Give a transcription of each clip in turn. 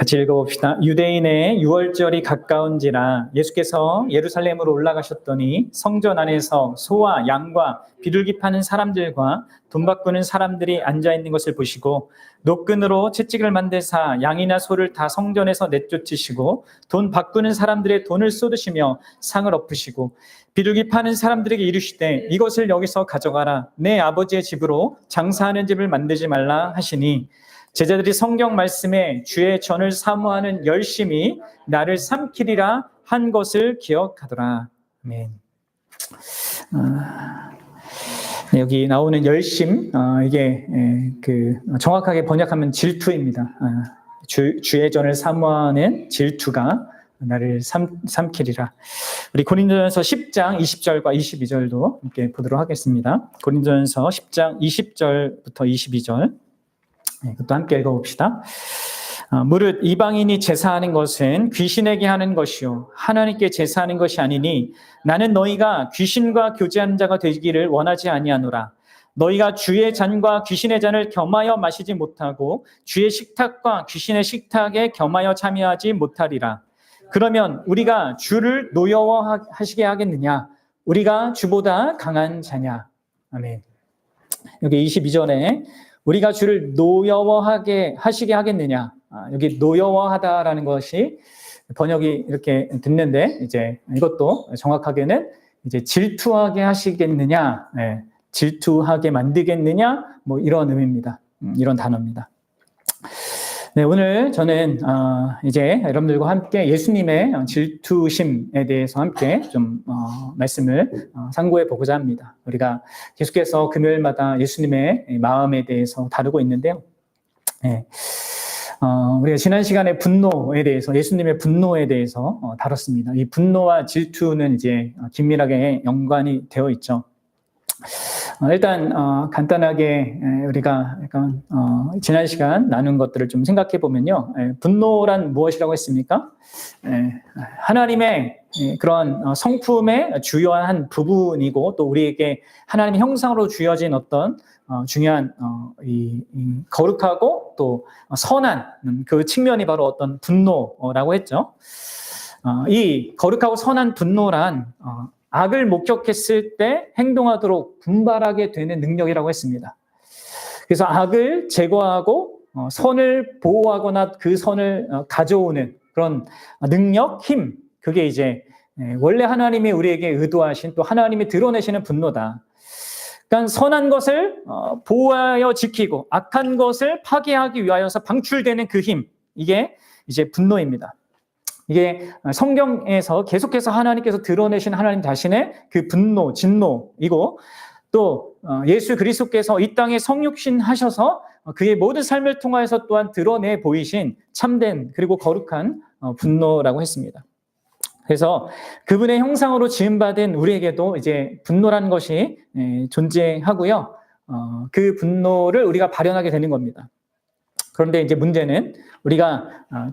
같이 읽어봅시다. 유대인의 유월절이 가까운지라 예수께서 예루살렘으로 올라가셨더니 성전 안에서 소와 양과 비둘기 파는 사람들과 돈 바꾸는 사람들이 앉아있는 것을 보시고 노끈으로 채찍을 만드사 양이나 소를 다 성전에서 내쫓으시고 돈 바꾸는 사람들의 돈을 쏟으시며 상을 엎으시고 비둘기 파는 사람들에게 이르시되 이것을 여기서 가져가라. 내 아버지의 집으로 장사하는 집을 만들지 말라 하시니 제자들이 성경 말씀에 주의 전을 사모하는 열심이 나를 삼키리라 한 것을 기억하더라. 아멘. 여기 나오는 열심, 이게 정확하게 번역하면 질투입니다. 주의 전을 사모하는 질투가 나를 삼키리라. 우리 고린도전서 10장 20절과 22절도 함께 보도록 하겠습니다. 고린도전서 10장 20절부터 22절. 그것도 함께 읽어봅시다. 무릇 이방인이 제사하는 것은 귀신에게 하는 것이요 하나님께 제사하는 것이 아니니 나는 너희가 귀신과 교제하는 자가 되기를 원하지 아니하노라. 너희가 주의 잔과 귀신의 잔을 겸하여 마시지 못하고 주의 식탁과 귀신의 식탁에 겸하여 참여하지 못하리라. 그러면 우리가 주를 노여워하시게 하겠느냐? 우리가 주보다 강한 자냐? 아멘. 여기 22절에 우리가 주를 노여워하게 하시게 하겠느냐? 여기 노여워하다라는 것이 번역이 이렇게 듣는데 이제 이것도 정확하게는 이제 질투하게 하시겠느냐? 네, 질투하게 만들겠느냐? 뭐 이런 의미입니다. 이런 단어입니다. 네, 오늘 저는 이제 여러분들과 함께 예수님의 질투심에 대해서 함께 좀 말씀을 상고해 보고자 합니다. 우리가 계속해서 금요일마다 예수님의 마음에 대해서 다루고 있는데요. 네, 우리가 지난 시간에 분노에 대해서 예수님의 분노에 대해서 다뤘습니다. 이 분노와 질투는 이제 긴밀하게 연관이 되어 있죠. 일단 간단하게 우리가 약간 지난 시간 나눈 것들을 좀 생각해 보면요, 분노란 무엇이라고 했습니까? 하나님의 그런 성품의 주요한 부분이고 또 우리에게 하나님의 형상으로 주어진 어떤 중요한 이 거룩하고 또 선한 그 측면이 바로 어떤 분노라고 했죠. 이 거룩하고 선한 분노란 악을 목격했을 때 행동하도록 분발하게 되는 능력이라고 했습니다. 그래서 악을 제거하고 선을 보호하거나 그 선을 가져오는 그런 능력, 힘, 그게 이제 원래 하나님이 우리에게 의도하신 또 하나님이 드러내시는 분노다. 그러니까 선한 것을 보호하여 지키고 악한 것을 파괴하기 위하여서 방출되는 그 힘, 이게 이제 분노입니다. 이게 성경에서 계속해서 하나님께서 드러내신 하나님 자신의 그 분노, 진노이고 또 예수 그리스도께서 이 땅에 성육신 하셔서 그의 모든 삶을 통하여서 또한 드러내 보이신 참된 그리고 거룩한 분노라고 했습니다. 그래서 그분의 형상으로 지음받은 우리에게도 이제 분노라는 것이 존재하고요. 그 분노를 우리가 발현하게 되는 겁니다. 그런데 이제 문제는 우리가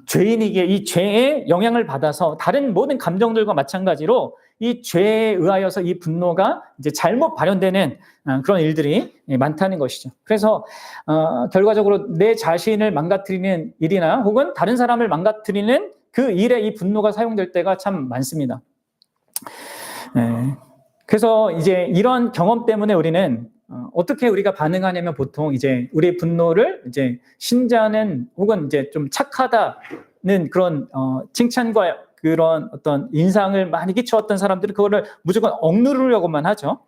죄인이기에 이 죄의 영향을 받아서 다른 모든 감정들과 마찬가지로 이 죄에 의하여서 이 분노가 이제 잘못 발현되는 그런 일들이 많다는 것이죠. 그래서 결과적으로 내 자신을 망가뜨리는 일이나 혹은 다른 사람을 망가뜨리는 그 일에 이 분노가 사용될 때가 참 많습니다. 그래서 이제 이런 경험 때문에 우리는 어떻게 우리가 반응하냐면 보통 이제 우리의 분노를 이제 신자는 혹은 이제 좀 착하다는 그런 칭찬과 그런 어떤 인상을 많이 끼쳐왔던 사람들은 그거를 무조건 억누르려고만 하죠.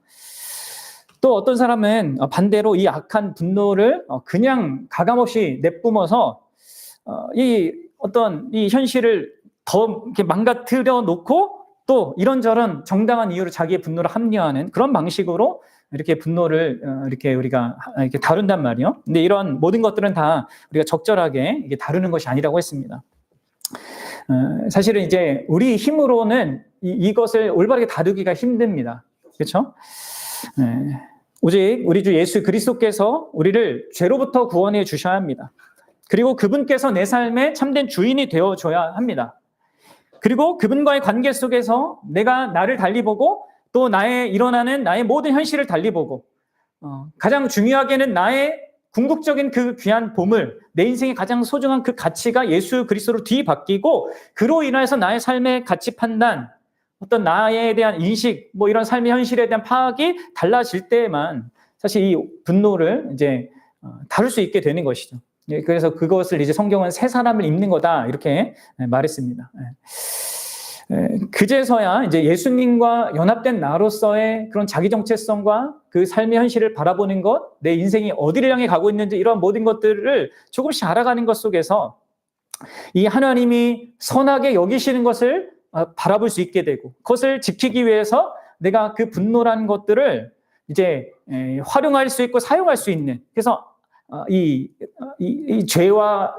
또 어떤 사람은 반대로 이 악한 분노를 그냥 가감없이 내뿜어서 이 어떤 이 현실을 더 이렇게 망가뜨려 놓고 또 이런저런 정당한 이유로 자기의 분노를 합리화하는 그런 방식으로 이렇게 분노를 이렇게 우리가 이렇게 다룬단 말이에요. 근데 이런 모든 것들은 다 우리가 적절하게 이게 다루는 것이 아니라고 했습니다. 사실은 이제 우리 힘으로는 이것을 올바르게 다루기가 힘듭니다. 그렇죠? 오직 우리 주 예수 그리스도께서 우리를 죄로부터 구원해 주셔야 합니다. 그리고 그분께서 내 삶의 참된 주인이 되어줘야 합니다. 그리고 그분과의 관계 속에서 내가 나를 달리 보고 또 일어나는 나의 모든 현실을 달리 보고 가장 중요하게는 나의 궁극적인 그 귀한 보물, 내 인생의 가장 소중한 그 가치가 예수 그리스도로 뒤바뀌고 그로 인해서 나의 삶의 가치 판단, 어떤 나에 대한 인식, 뭐 이런 삶의 현실에 대한 파악이 달라질 때에만 사실 이 분노를 이제 다룰 수 있게 되는 것이죠. 그래서 그것을 이제 성경은 새 사람을 입는 거다 이렇게 말했습니다. 그제서야 이제 예수님과 연합된 나로서의 그런 자기 정체성과 그 삶의 현실을 바라보는 것, 내 인생이 어디를 향해 가고 있는지 이런 모든 것들을 조금씩 알아가는 것 속에서 이 하나님이 선하게 여기시는 것을 바라볼 수 있게 되고 그것을 지키기 위해서 내가 그 분노라는 것들을 이제 활용할 수 있고 사용할 수 있는, 그래서 이 죄와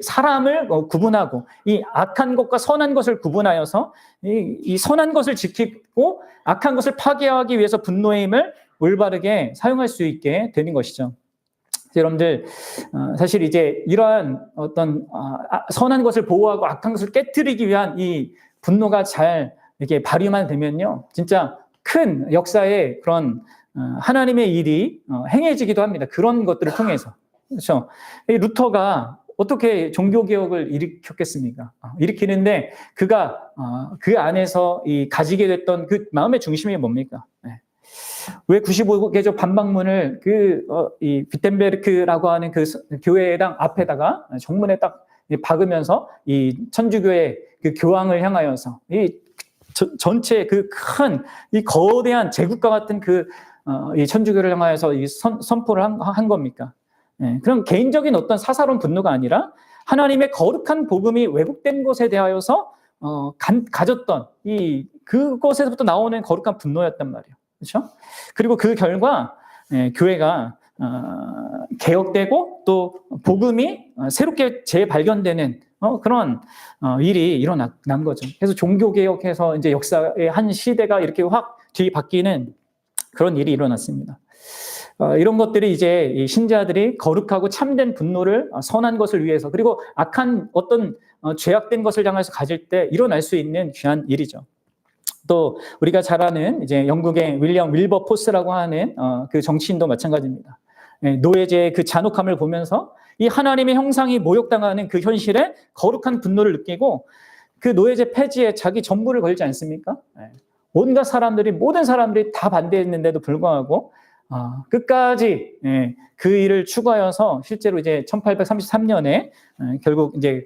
사람을 구분하고 이 악한 것과 선한 것을 구분하여서 이 선한 것을 지키고 악한 것을 파괴하기 위해서 분노의 힘을 올바르게 사용할 수 있게 되는 것이죠. 여러분들, 사실 이제 이러한 어떤 선한 것을 보호하고 악한 것을 깨트리기 위한 이 분노가 잘 이렇게 발휘만 되면요, 진짜 큰 역사의 그런 하나님의 일이 행해지기도 합니다. 그런 것들을 통해서. 그렇죠? 루터가 어떻게 종교개혁을 일으켰겠습니까? 일으키는데 그가 그 안에서 가지게 됐던 그 마음의 중심이 뭡니까? 왜 95개조 반박문을 이 비텐베르크라고 하는 그 교회당 앞에다가 정문에 딱 박으면서 이 천주교의 그 교황을 향하여서 전체 그 큰 이 거대한 제국과 같은 이 천주교를 향하여서 이 선포를 한 겁니까? 그럼 개인적인 어떤 사사로운 분노가 아니라 하나님의 거룩한 복음이 왜곡된 것에 대하여서 가졌던 그것에서부터 나오는 거룩한 분노였단 말이에요. 그렇죠? 그리고 그 결과 교회가 개혁되고 또 복음이 새롭게 재발견되는 그런 일이 일어난 거죠. 그래서 종교개혁해서 이제 역사의 한 시대가 이렇게 확 뒤바뀌는 그런 일이 일어났습니다. 이런 것들이 이제 이 신자들이 거룩하고 참된 분노를 선한 것을 위해서, 그리고 악한 어떤 죄악된 것을 향해서 가질 때 일어날 수 있는 귀한 일이죠. 또 우리가 잘 아는 이제 영국의 윌리엄 윌버포스라고 하는 그 정치인도 마찬가지입니다. 노예제의 그 잔혹함을 보면서 이 하나님의 형상이 모욕당하는 그 현실에 거룩한 분노를 느끼고 그 노예제 폐지에 자기 전부를 걸지 않습니까? 온갖 사람들이, 모든 사람들이 다 반대했는데도 불구하고 끝까지 그 일을 추구하여서 실제로 이제 1833년에 결국 이제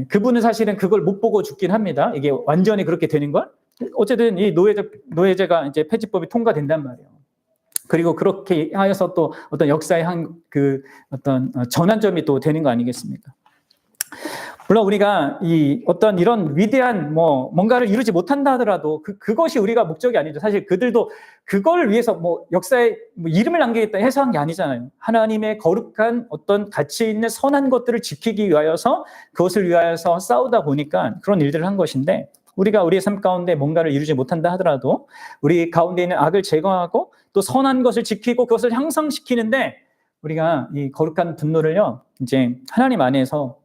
그분은 사실은 그걸 못 보고 죽긴 합니다. 이게 완전히 그렇게 되는 걸. 어쨌든 이 노예제가 이제 폐지법이 통과된단 말이에요. 그리고 그렇게 하여서 또 어떤 역사의 어떤 전환점이 또 되는 거 아니겠습니까? 물론 우리가 어떤 이런 위대한 뭔가를 이루지 못한다 하더라도 그것이 우리가 목적이 아니죠. 사실 그들도 그걸 위해서 역사에 이름을 남기겠다 해서 한 게 아니잖아요. 하나님의 거룩한 어떤 가치 있는 선한 것들을 지키기 위하여서 그것을 위하여서 싸우다 보니까 그런 일들을 한 것인데, 우리가 우리의 삶 가운데 뭔가를 이루지 못한다 하더라도 우리 가운데 있는 악을 제거하고 또 선한 것을 지키고 그것을 향상시키는데 우리가 이 거룩한 분노를요, 이제 하나님 안에서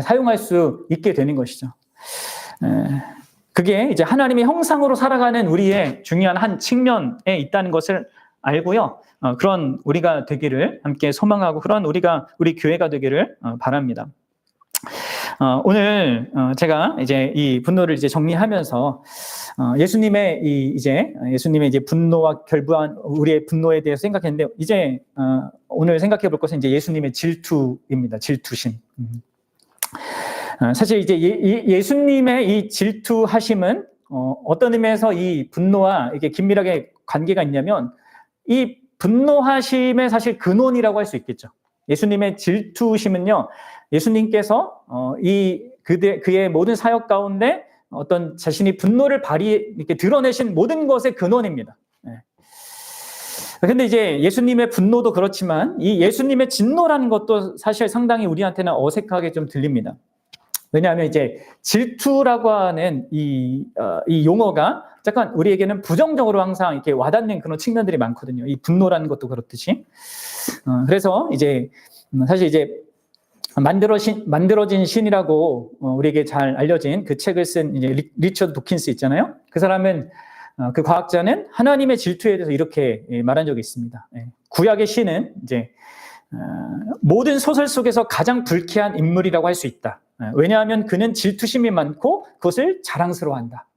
사용할 수 있게 되는 것이죠. 그게 이제 하나님의 형상으로 살아가는 우리의 중요한 한 측면에 있다는 것을 알고요. 그런 우리가 되기를 함께 소망하고 그런 우리 교회가 되기를 바랍니다. 오늘 제가 이제 이 분노를 이제 정리하면서 예수님의 이제 분노와 결부한 우리의 분노에 대해서 생각했는데, 이제 오늘 생각해 볼 것은 이제 예수님의 질투입니다. 질투심. 사실 이제 예수님의 이 질투하심은 어떤 의미에서 이 분노와 이게 긴밀하게 관계가 있냐면, 이 분노하심의 사실 근원이라고 할 수 있겠죠. 예수님의 질투심은요, 예수님께서 그의 모든 사역 가운데 어떤 자신이 분노를 이렇게 드러내신 모든 것의 근원입니다. 그런데 이제 예수님의 분노도 그렇지만 이 예수님의 진노라는 것도 사실 상당히 우리한테는 어색하게 좀 들립니다. 왜냐하면 이제 질투라고 하는 이 용어가 약간 우리에게는 부정적으로 항상 이렇게 와닿는 그런 측면들이 많거든요. 이 분노라는 것도 그렇듯이. 그래서 이제 사실 이제 만들어진 신이라고 우리에게 잘 알려진 그 책을 쓴 이제 리처드 도킨스 있잖아요. 그 사람은 그 과학자는 하나님의 질투에 대해서 이렇게 말한 적이 있습니다. 구약의 시는 이제 모든 소설 속에서 가장 불쾌한 인물이라고 할 수 있다. 왜냐하면 그는 질투심이 많고 그것을 자랑스러워한다.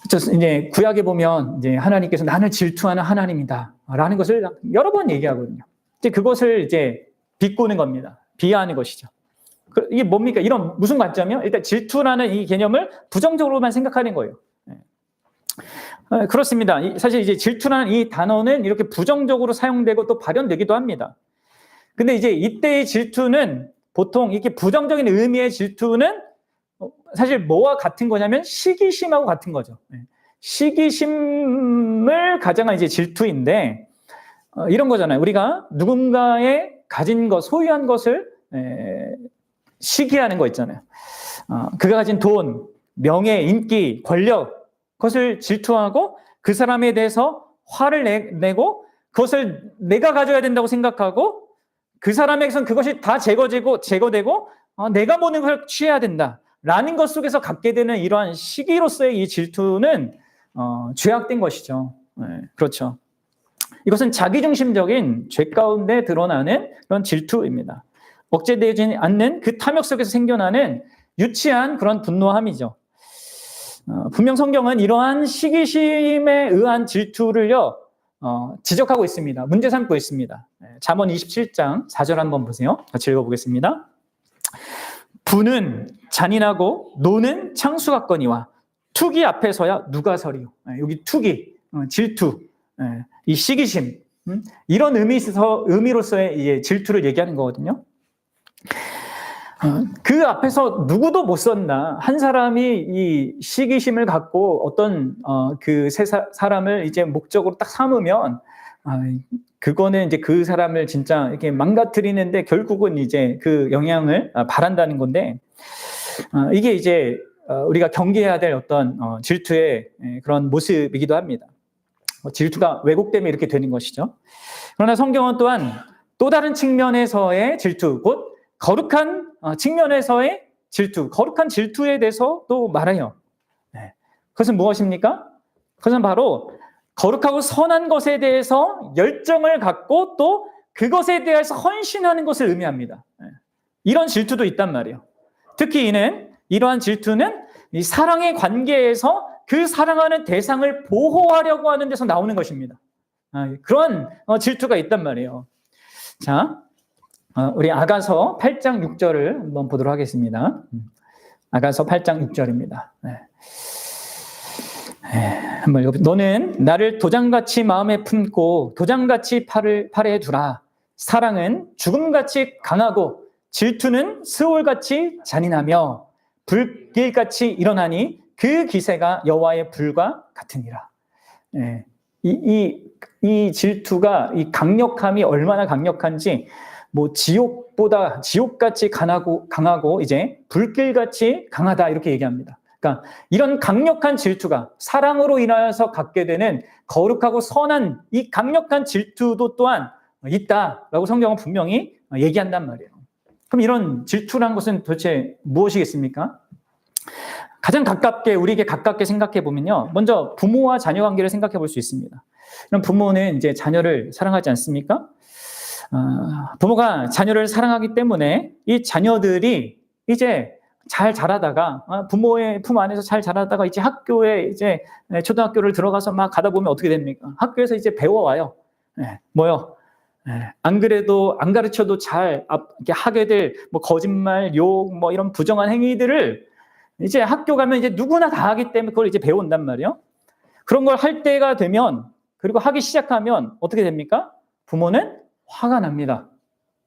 그렇죠. 이제 구약에 보면 이제 하나님께서 나를 질투하는 하나님이다라는 것을 여러 번 얘기하거든요. 이제 그것을 이제 비꼬는 겁니다. 비하하는 것이죠. 이게 뭡니까? 이런 무슨 관점이요? 일단 질투라는 이 개념을 부정적으로만 생각하는 거예요. 그렇습니다. 사실 이제 질투라는 이 단어는 이렇게 부정적으로 사용되고 또 발현되기도 합니다. 근데 이제 이때의 질투는 보통 이렇게 부정적인 의미의 질투는 사실 뭐와 같은 거냐면 시기심하고 같은 거죠. 시기심을 가장한 이제 질투인데 이런 거잖아요. 우리가 누군가의 가진 것, 소유한 것을 시기하는 거 있잖아요. 그가 가진 돈, 명예, 인기, 권력 그것을 질투하고 그 사람에 대해서 화를 내고 그것을 내가 가져야 된다고 생각하고 그 사람에게선 그것이 다 제거되고 내가 모든 걸 취해야 된다라는 것 속에서 갖게 되는 이러한 시기로서의 이 질투는 죄악된 것이죠. 그렇죠. 이것은 자기중심적인 죄 가운데 드러나는 그런 질투입니다. 억제되지 않는 그 탐욕 속에서 생겨나는 유치한 그런 분노함이죠. 분명 성경은 이러한 시기심에 의한 질투를요 지적하고 있습니다. 문제 삼고 있습니다. 잠언 27장 4절 한번 보세요. 같이 읽어보겠습니다. 부는 잔인하고 노는 창수 같거니와 투기 앞에서야 누가 서리요. 여기 투기, 질투, 이 시기심 이런 의미로서의 이제 질투를 얘기하는 거거든요. 그 앞에서 누구도 못 섰나 한 사람이 이 시기심을 갖고 어떤 그 세 사람을 이제 목적으로 딱 삼으면 그거는 이제 그 사람을 진짜 이렇게 망가뜨리는데 결국은 이제 그 영향을 바란다는 건데 이게 이제 우리가 경계해야 될 어떤 질투의 그런 모습이기도 합니다. 질투가 왜곡되면 이렇게 되는 것이죠. 그러나 성경은 또한 또 다른 측면에서의 질투, 곧 거룩한 측면에서의 질투, 거룩한 질투에 대해서 또 말해요. 그것은 무엇입니까? 그것은 바로 거룩하고 선한 것에 대해서 열정을 갖고 또 그것에 대해서 헌신하는 것을 의미합니다. 이런 질투도 있단 말이에요. 특히 이러한 질투는 이 사랑의 관계에서 그 사랑하는 대상을 보호하려고 하는 데서 나오는 것입니다. 그런 질투가 있단 말이에요. 자, 우리 아가서 8장 6절을 한번 보도록 하겠습니다. 아가서 8장 6절입니다. 한번 읽어보세요. 너는 나를 도장같이 마음에 품고 도장같이 팔에 두라. 사랑은 죽음같이 강하고 질투는 스올같이 잔인하며 불길같이 일어나니 그 기세가 여호와의 불과 같으니라. 이 질투가 이 강력함이 얼마나 강력한지 뭐 지옥같이 강하고 이제 불길같이 강하다 이렇게 얘기합니다. 그러니까 이런 강력한 질투가 사랑으로 인하여서 갖게 되는 거룩하고 선한 이 강력한 질투도 또한 있다라고 성경은 분명히 얘기한단 말이에요. 그럼 이런 질투란 것은 도대체 무엇이겠습니까? 가장 우리에게 가깝게 생각해 보면요. 먼저 부모와 자녀 관계를 생각해 볼 수 있습니다. 그럼 부모는 이제 자녀를 사랑하지 않습니까? 부모가 자녀를 사랑하기 때문에 이 자녀들이 이제 잘 자라다가 부모의 품 안에서 잘 자라다가 이제 학교에 이제 초등학교를 들어가서 막 가다 보면 어떻게 됩니까? 학교에서 이제 배워와요. 뭐요? 안 그래도 안 가르쳐도 잘 이렇게 하게 될 뭐 거짓말, 욕, 뭐 이런 부정한 행위들을 이제 학교 가면 이제 누구나 다 하기 때문에 그걸 이제 배운단 말이에요. 그런 걸 할 때가 되면 그리고 하기 시작하면 어떻게 됩니까? 부모는 화가 납니다.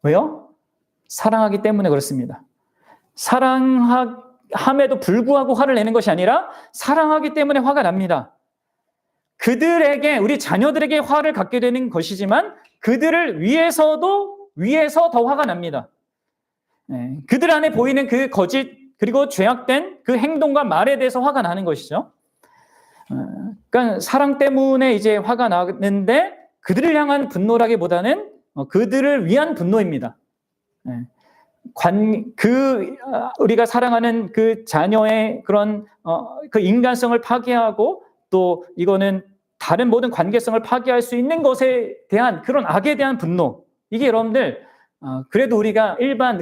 왜요? 사랑하기 때문에 그렇습니다. 사랑함에도 불구하고 화를 내는 것이 아니라 사랑하기 때문에 화가 납니다. 우리 자녀들에게 화를 갖게 되는 것이지만 그들을 위해서 더 화가 납니다. 그들 안에 보이는 그 거짓 그리고 죄악된 그 행동과 말에 대해서 화가 나는 것이죠. 그러니까 사랑 때문에 이제 화가 나는데 그들을 향한 분노라기보다는 그들을 위한 분노입니다. 우리가 사랑하는 그 자녀의 그런 그 인간성을 파괴하고 또 이거는 다른 모든 관계성을 파괴할 수 있는 것에 대한 그런 악에 대한 분노. 이게 여러분들 그래도 우리가 일반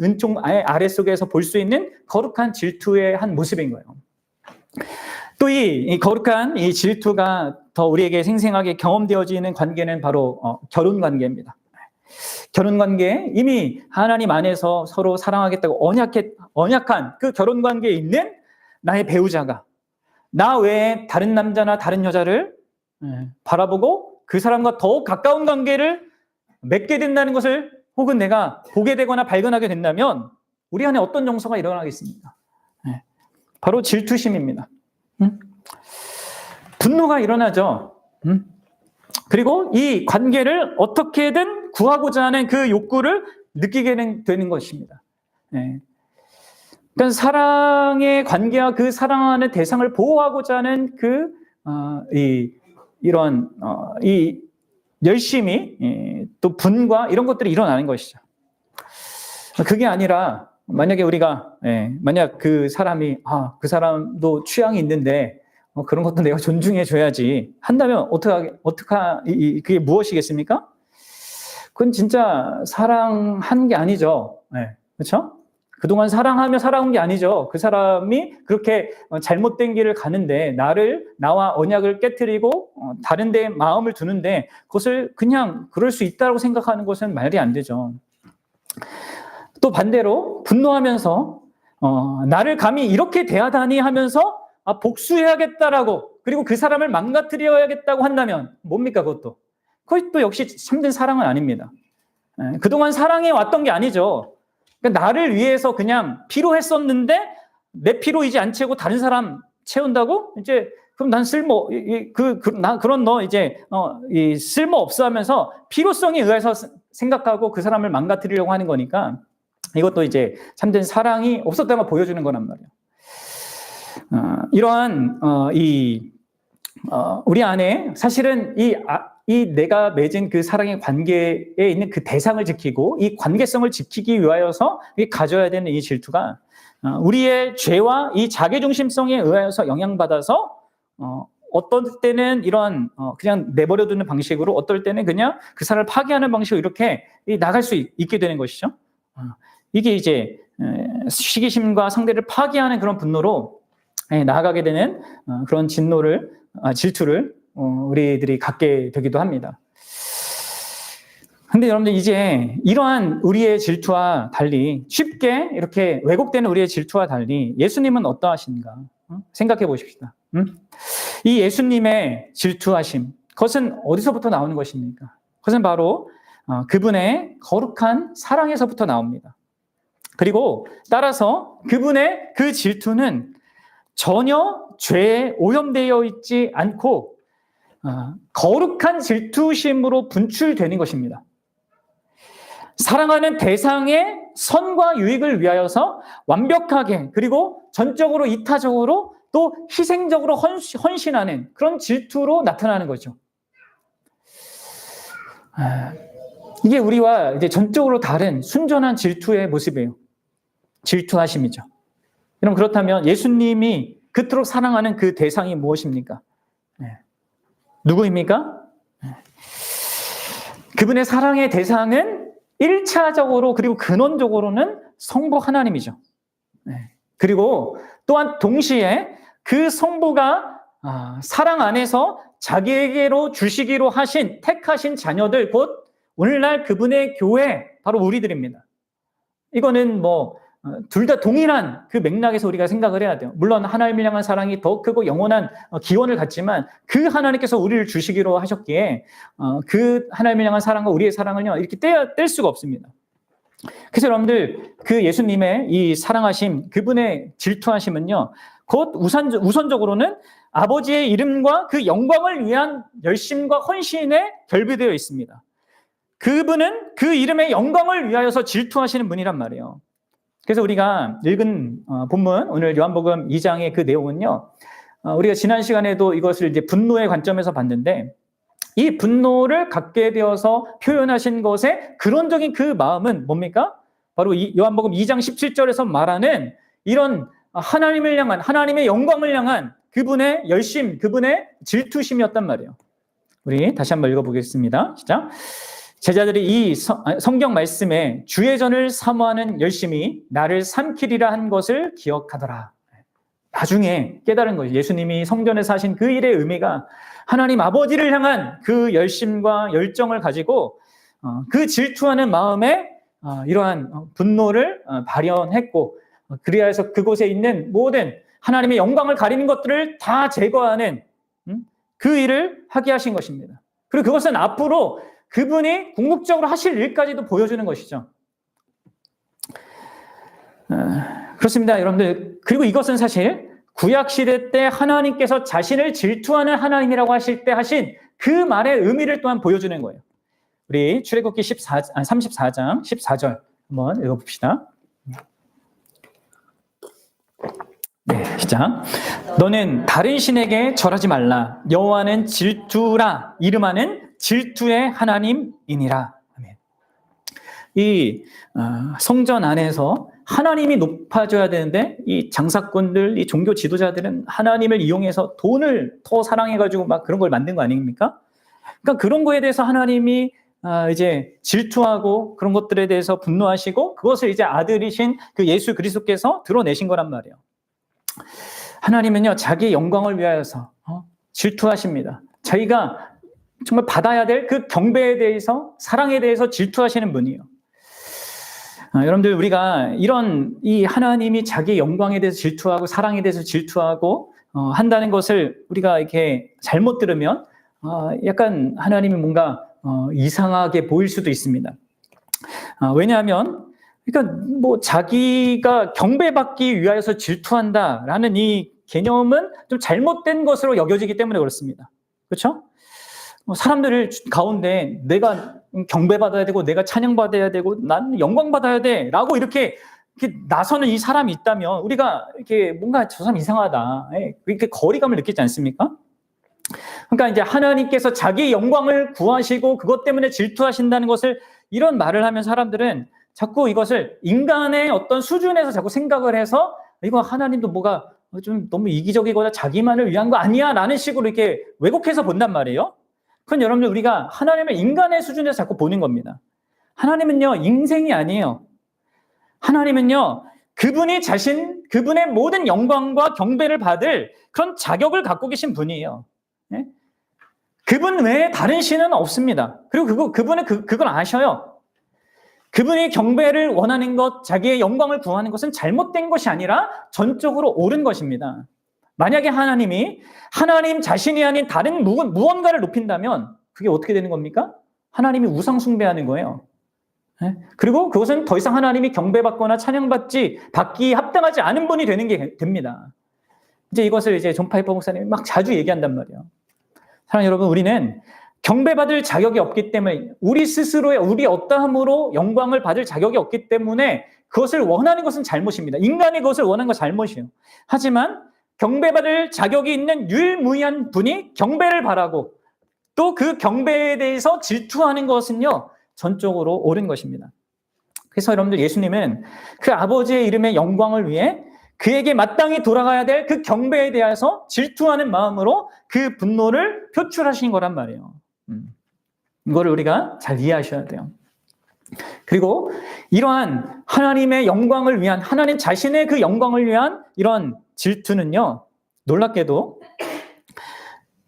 은총 아래속에서 볼 수 있는 거룩한 질투의 한 모습인 거예요. 또 이 거룩한 이 질투가 더 우리에게 생생하게 경험되어지는 관계는 바로 결혼 관계입니다. 결혼 관계, 이미 하나님 안에서 서로 사랑하겠다고 언약한 그 결혼 관계에 있는 나의 배우자가 나 외에 다른 남자나 다른 여자를 바라보고 그 사람과 더욱 가까운 관계를 맺게 된다는 것을 혹은 내가 보게 되거나 발견하게 된다면 우리 안에 어떤 정서가 일어나겠습니까? 바로 질투심입니다. 분노가 일어나죠. 그리고 이 관계를 어떻게든 구하고자 하는 그 욕구를 느끼게 되는 것입니다. 그러니까 사랑의 관계와 그 사랑하는 대상을 보호하고자 하는 이 열심이 또 분과 이런 것들이 일어나는 것이죠. 그게 아니라 만약에 우리가 만약 그 사람이 그 사람도 취향이 있는데 그런 것도 내가 존중해 줘야지 한다면 그게 무엇이겠습니까? 그건 진짜 사랑한 게 아니죠. 그렇죠? 그동안 사랑하며 살아온 게 아니죠. 그 사람이 그렇게 잘못된 길을 가는데 나와 언약을 깨트리고 다른 데 마음을 두는데 그것을 그냥 그럴 수 있다고 생각하는 것은 말이 안 되죠. 또 반대로 분노하면서 나를 감히 이렇게 대하다니 하면서 복수해야겠다라고 그리고 그 사람을 망가뜨려야겠다고 한다면 뭡니까 그것도? 그것도 역시 참된 사랑은 아닙니다. 그동안 사랑해 왔던 게 아니죠. 그러니까 나를 위해서 그냥 필요했었는데 내 필요이지 않고 다른 사람 채운다고? 이제 그럼 난 그런 너 이제 이 쓸모 없어 하면서 필요성에 의해서 생각하고 그 사람을 망가뜨리려고 하는 거니까 이것도 이제 참된 사랑이 없었다는 걸 보여주는 거란 말이에요. 이러한 우리 안에 사실은 이 내가 맺은 그 사랑의 관계에 있는 그 대상을 지키고 이 관계성을 지키기 위하여서 가져야 되는 이 질투가 우리의 죄와 이 자기중심성에 의하여서 영향받아서 어떤 때는 이런 그냥 내버려두는 방식으로 어떨 때는 그냥 그 사람을 파괴하는 방식으로 이렇게 나갈 수 있게 되는 것이죠. 이게 이제 시기심과 상대를 파괴하는 그런 분노로 나아가게 되는 그런 질투를 우리들이 갖게 되기도 합니다. 근데 여러분들 이제 이러한 우리의 질투와 달리 쉽게 이렇게 왜곡되는 우리의 질투와 달리 예수님은 어떠하신가 생각해 보십시다. 이 예수님의 질투하심, 그것은 어디서부터 나오는 것입니까? 그것은 바로 그분의 거룩한 사랑에서부터 나옵니다. 그리고 따라서 그분의 그 질투는 전혀 죄에 오염되어 있지 않고 거룩한 질투심으로 분출되는 것입니다. 사랑하는 대상의 선과 유익을 위하여서 완벽하게 그리고 전적으로 이타적으로 또 희생적으로 헌신하는 그런 질투로 나타나는 거죠. 이게 우리와 이제 전적으로 다른 순전한 질투의 모습이에요. 질투하심이죠. 여러분 그렇다면 예수님이 그토록 사랑하는 그 대상이 무엇입니까? 누구입니까? 그분의 사랑의 대상은 1차적으로 그리고 근원적으로는 성부 하나님이죠. 그리고 또한 동시에 그 성부가 사랑 안에서 자기에게로 주시기로 택하신 자녀들 곧 오늘날 그분의 교회 바로 우리들입니다. 이거는 둘 다 동일한 그 맥락에서 우리가 생각을 해야 돼요. 물론 하나님을 향한 사랑이 더 크고 영원한 기원을 갖지만 그 하나님께서 우리를 주시기로 하셨기에 그 하나님을 향한 사랑과 우리의 사랑은요 이렇게 뗄 수가 없습니다. 그래서 여러분들 그 예수님의 이 사랑하심, 그분의 질투하심은요 곧 우선적으로는 아버지의 이름과 그 영광을 위한 열심과 헌신에 결비되어 있습니다. 그분은 그 이름의 영광을 위하여서 질투하시는 분이란 말이에요. 그래서 우리가 읽은 본문, 오늘 요한복음 2장의 그 내용은요, 우리가 지난 시간에도 이것을 이제 분노의 관점에서 봤는데, 이 분노를 갖게 되어서 표현하신 것의 근원적인 그 마음은 뭡니까? 바로 요한복음 2장 17절에서 말하는 이런 하나님을 향한, 하나님의 영광을 향한 그분의 열심, 그분의 질투심이었단 말이에요. 우리 다시 한번 읽어보겠습니다. 시작. 제자들이 이 성경 말씀에 주의 전을 사모하는 열심이 나를 삼키리라 한 것을 기억하더라. 나중에 깨달은 거예요. 예수님이 성전에서 하신 그 일의 의미가 하나님 아버지를 향한 그 열심과 열정을 가지고 그 질투하는 마음에 이러한 분노를 발현했고, 그리하여 그곳에 있는 모든 하나님의 영광을 가리는 것들을 다 제거하는 그 일을 하게 하신 것입니다. 그리고 그것은 앞으로 그분이 궁극적으로 하실 일까지도 보여주는 것이죠. 그렇습니다, 여러분들. 그리고 이것은 사실 구약시대 때 하나님께서 자신을 질투하는 하나님이라고 하실 때 하신 그 말의 의미를 또한 보여주는 거예요. 우리 출애굽기 34장 14절 한번 읽어봅시다. 네, 시작. 너는 다른 신에게 절하지 말라. 여호와는 질투라. 이름하는 질투의 하나님이니라. 아멘. 이 성전 안에서 하나님이 높아져야 되는데 이 장사꾼들, 이 종교 지도자들은 하나님을 이용해서 돈을 더 사랑해가지고 막 그런 걸 만든 거 아닙니까? 그러니까 그런 거에 대해서 하나님이 이제 질투하고 그런 것들에 대해서 분노하시고 그것을 이제 아들이신 그 예수 그리스도께서 드러내신 거란 말이에요. 하나님은요, 자기의 영광을 위하여서 질투하십니다. 자기가 정말 받아야 될 그 경배에 대해서, 사랑에 대해서 질투하시는 분이에요. 여러분들, 우리가 이 하나님이 자기의 영광에 대해서 질투하고 사랑에 대해서 질투하고 한다는 것을 우리가 이렇게 잘못 들으면 약간 하나님이 뭔가 이상하게 보일 수도 있습니다. 왜냐하면 그러니까 뭐 자기가 경배받기 위하여서 질투한다라는 이 개념은 좀 잘못된 것으로 여겨지기 때문에 그렇습니다. 그렇죠? 사람들 가운데 내가 경배받아야 되고 내가 찬양받아야 되고 난 영광받아야 돼라고 이렇게 나서는 이 사람이 있다면 우리가 이렇게 뭔가 저 사람 이상하다, 이렇게 거리감을 느끼지 않습니까? 그러니까 이제 하나님께서 자기 영광을 구하시고 그것 때문에 질투하신다는 것을 이런 말을 하면 사람들은 자꾸 이것을 인간의 어떤 수준에서 자꾸 생각을 해서 이거 하나님도 뭐가 좀 너무 이기적이거나 자기만을 위한 거 아니야? 라는 식으로 이렇게 왜곡해서 본단 말이에요. 그건 여러분들 우리가 하나님을 인간의 수준에서 자꾸 보는 겁니다. 하나님은요, 인생이 아니에요. 하나님은요, 그분의 모든 영광과 경배를 받을 그런 자격을 갖고 계신 분이에요. 네? 그분 외에 다른 신은 없습니다. 그리고 그분은 그걸 아셔요. 그분이 경배를 원하는 것, 자기의 영광을 구하는 것은 잘못된 것이 아니라 전적으로 옳은 것입니다. 만약에 하나님 자신이 아닌 다른 무언가를 높인다면 그게 어떻게 되는 겁니까? 하나님이 우상 숭배하는 거예요. 그리고 그것은 더 이상 하나님이 경배받거나 받기 합당하지 않은 분이 되는 게 됩니다. 이제 이것을 이제 존 파이퍼 목사님이 막 자주 얘기한단 말이에요. 사랑하는 여러분, 우리는 경배받을 자격이 없기 때문에 우리 스스로의 우리 어떠함으로 영광을 받을 자격이 없기 때문에 그것을 원하는 것은 잘못입니다. 인간이 그것을 원하는 건 잘못이에요. 하지만 경배받을 자격이 있는 유일무이한 분이 경배를 바라고 또 그 경배에 대해서 질투하는 것은요, 전적으로 옳은 것입니다. 그래서 여러분들, 예수님은 그 아버지의 이름의 영광을 위해 그에게 마땅히 돌아가야 될 그 경배에 대해서 질투하는 마음으로 그 분노를 표출하신 거란 말이에요. 이거를 우리가 잘 이해하셔야 돼요. 그리고 이러한 하나님의 영광을 위한, 하나님 자신의 그 영광을 위한 이런 질투는요, 놀랍게도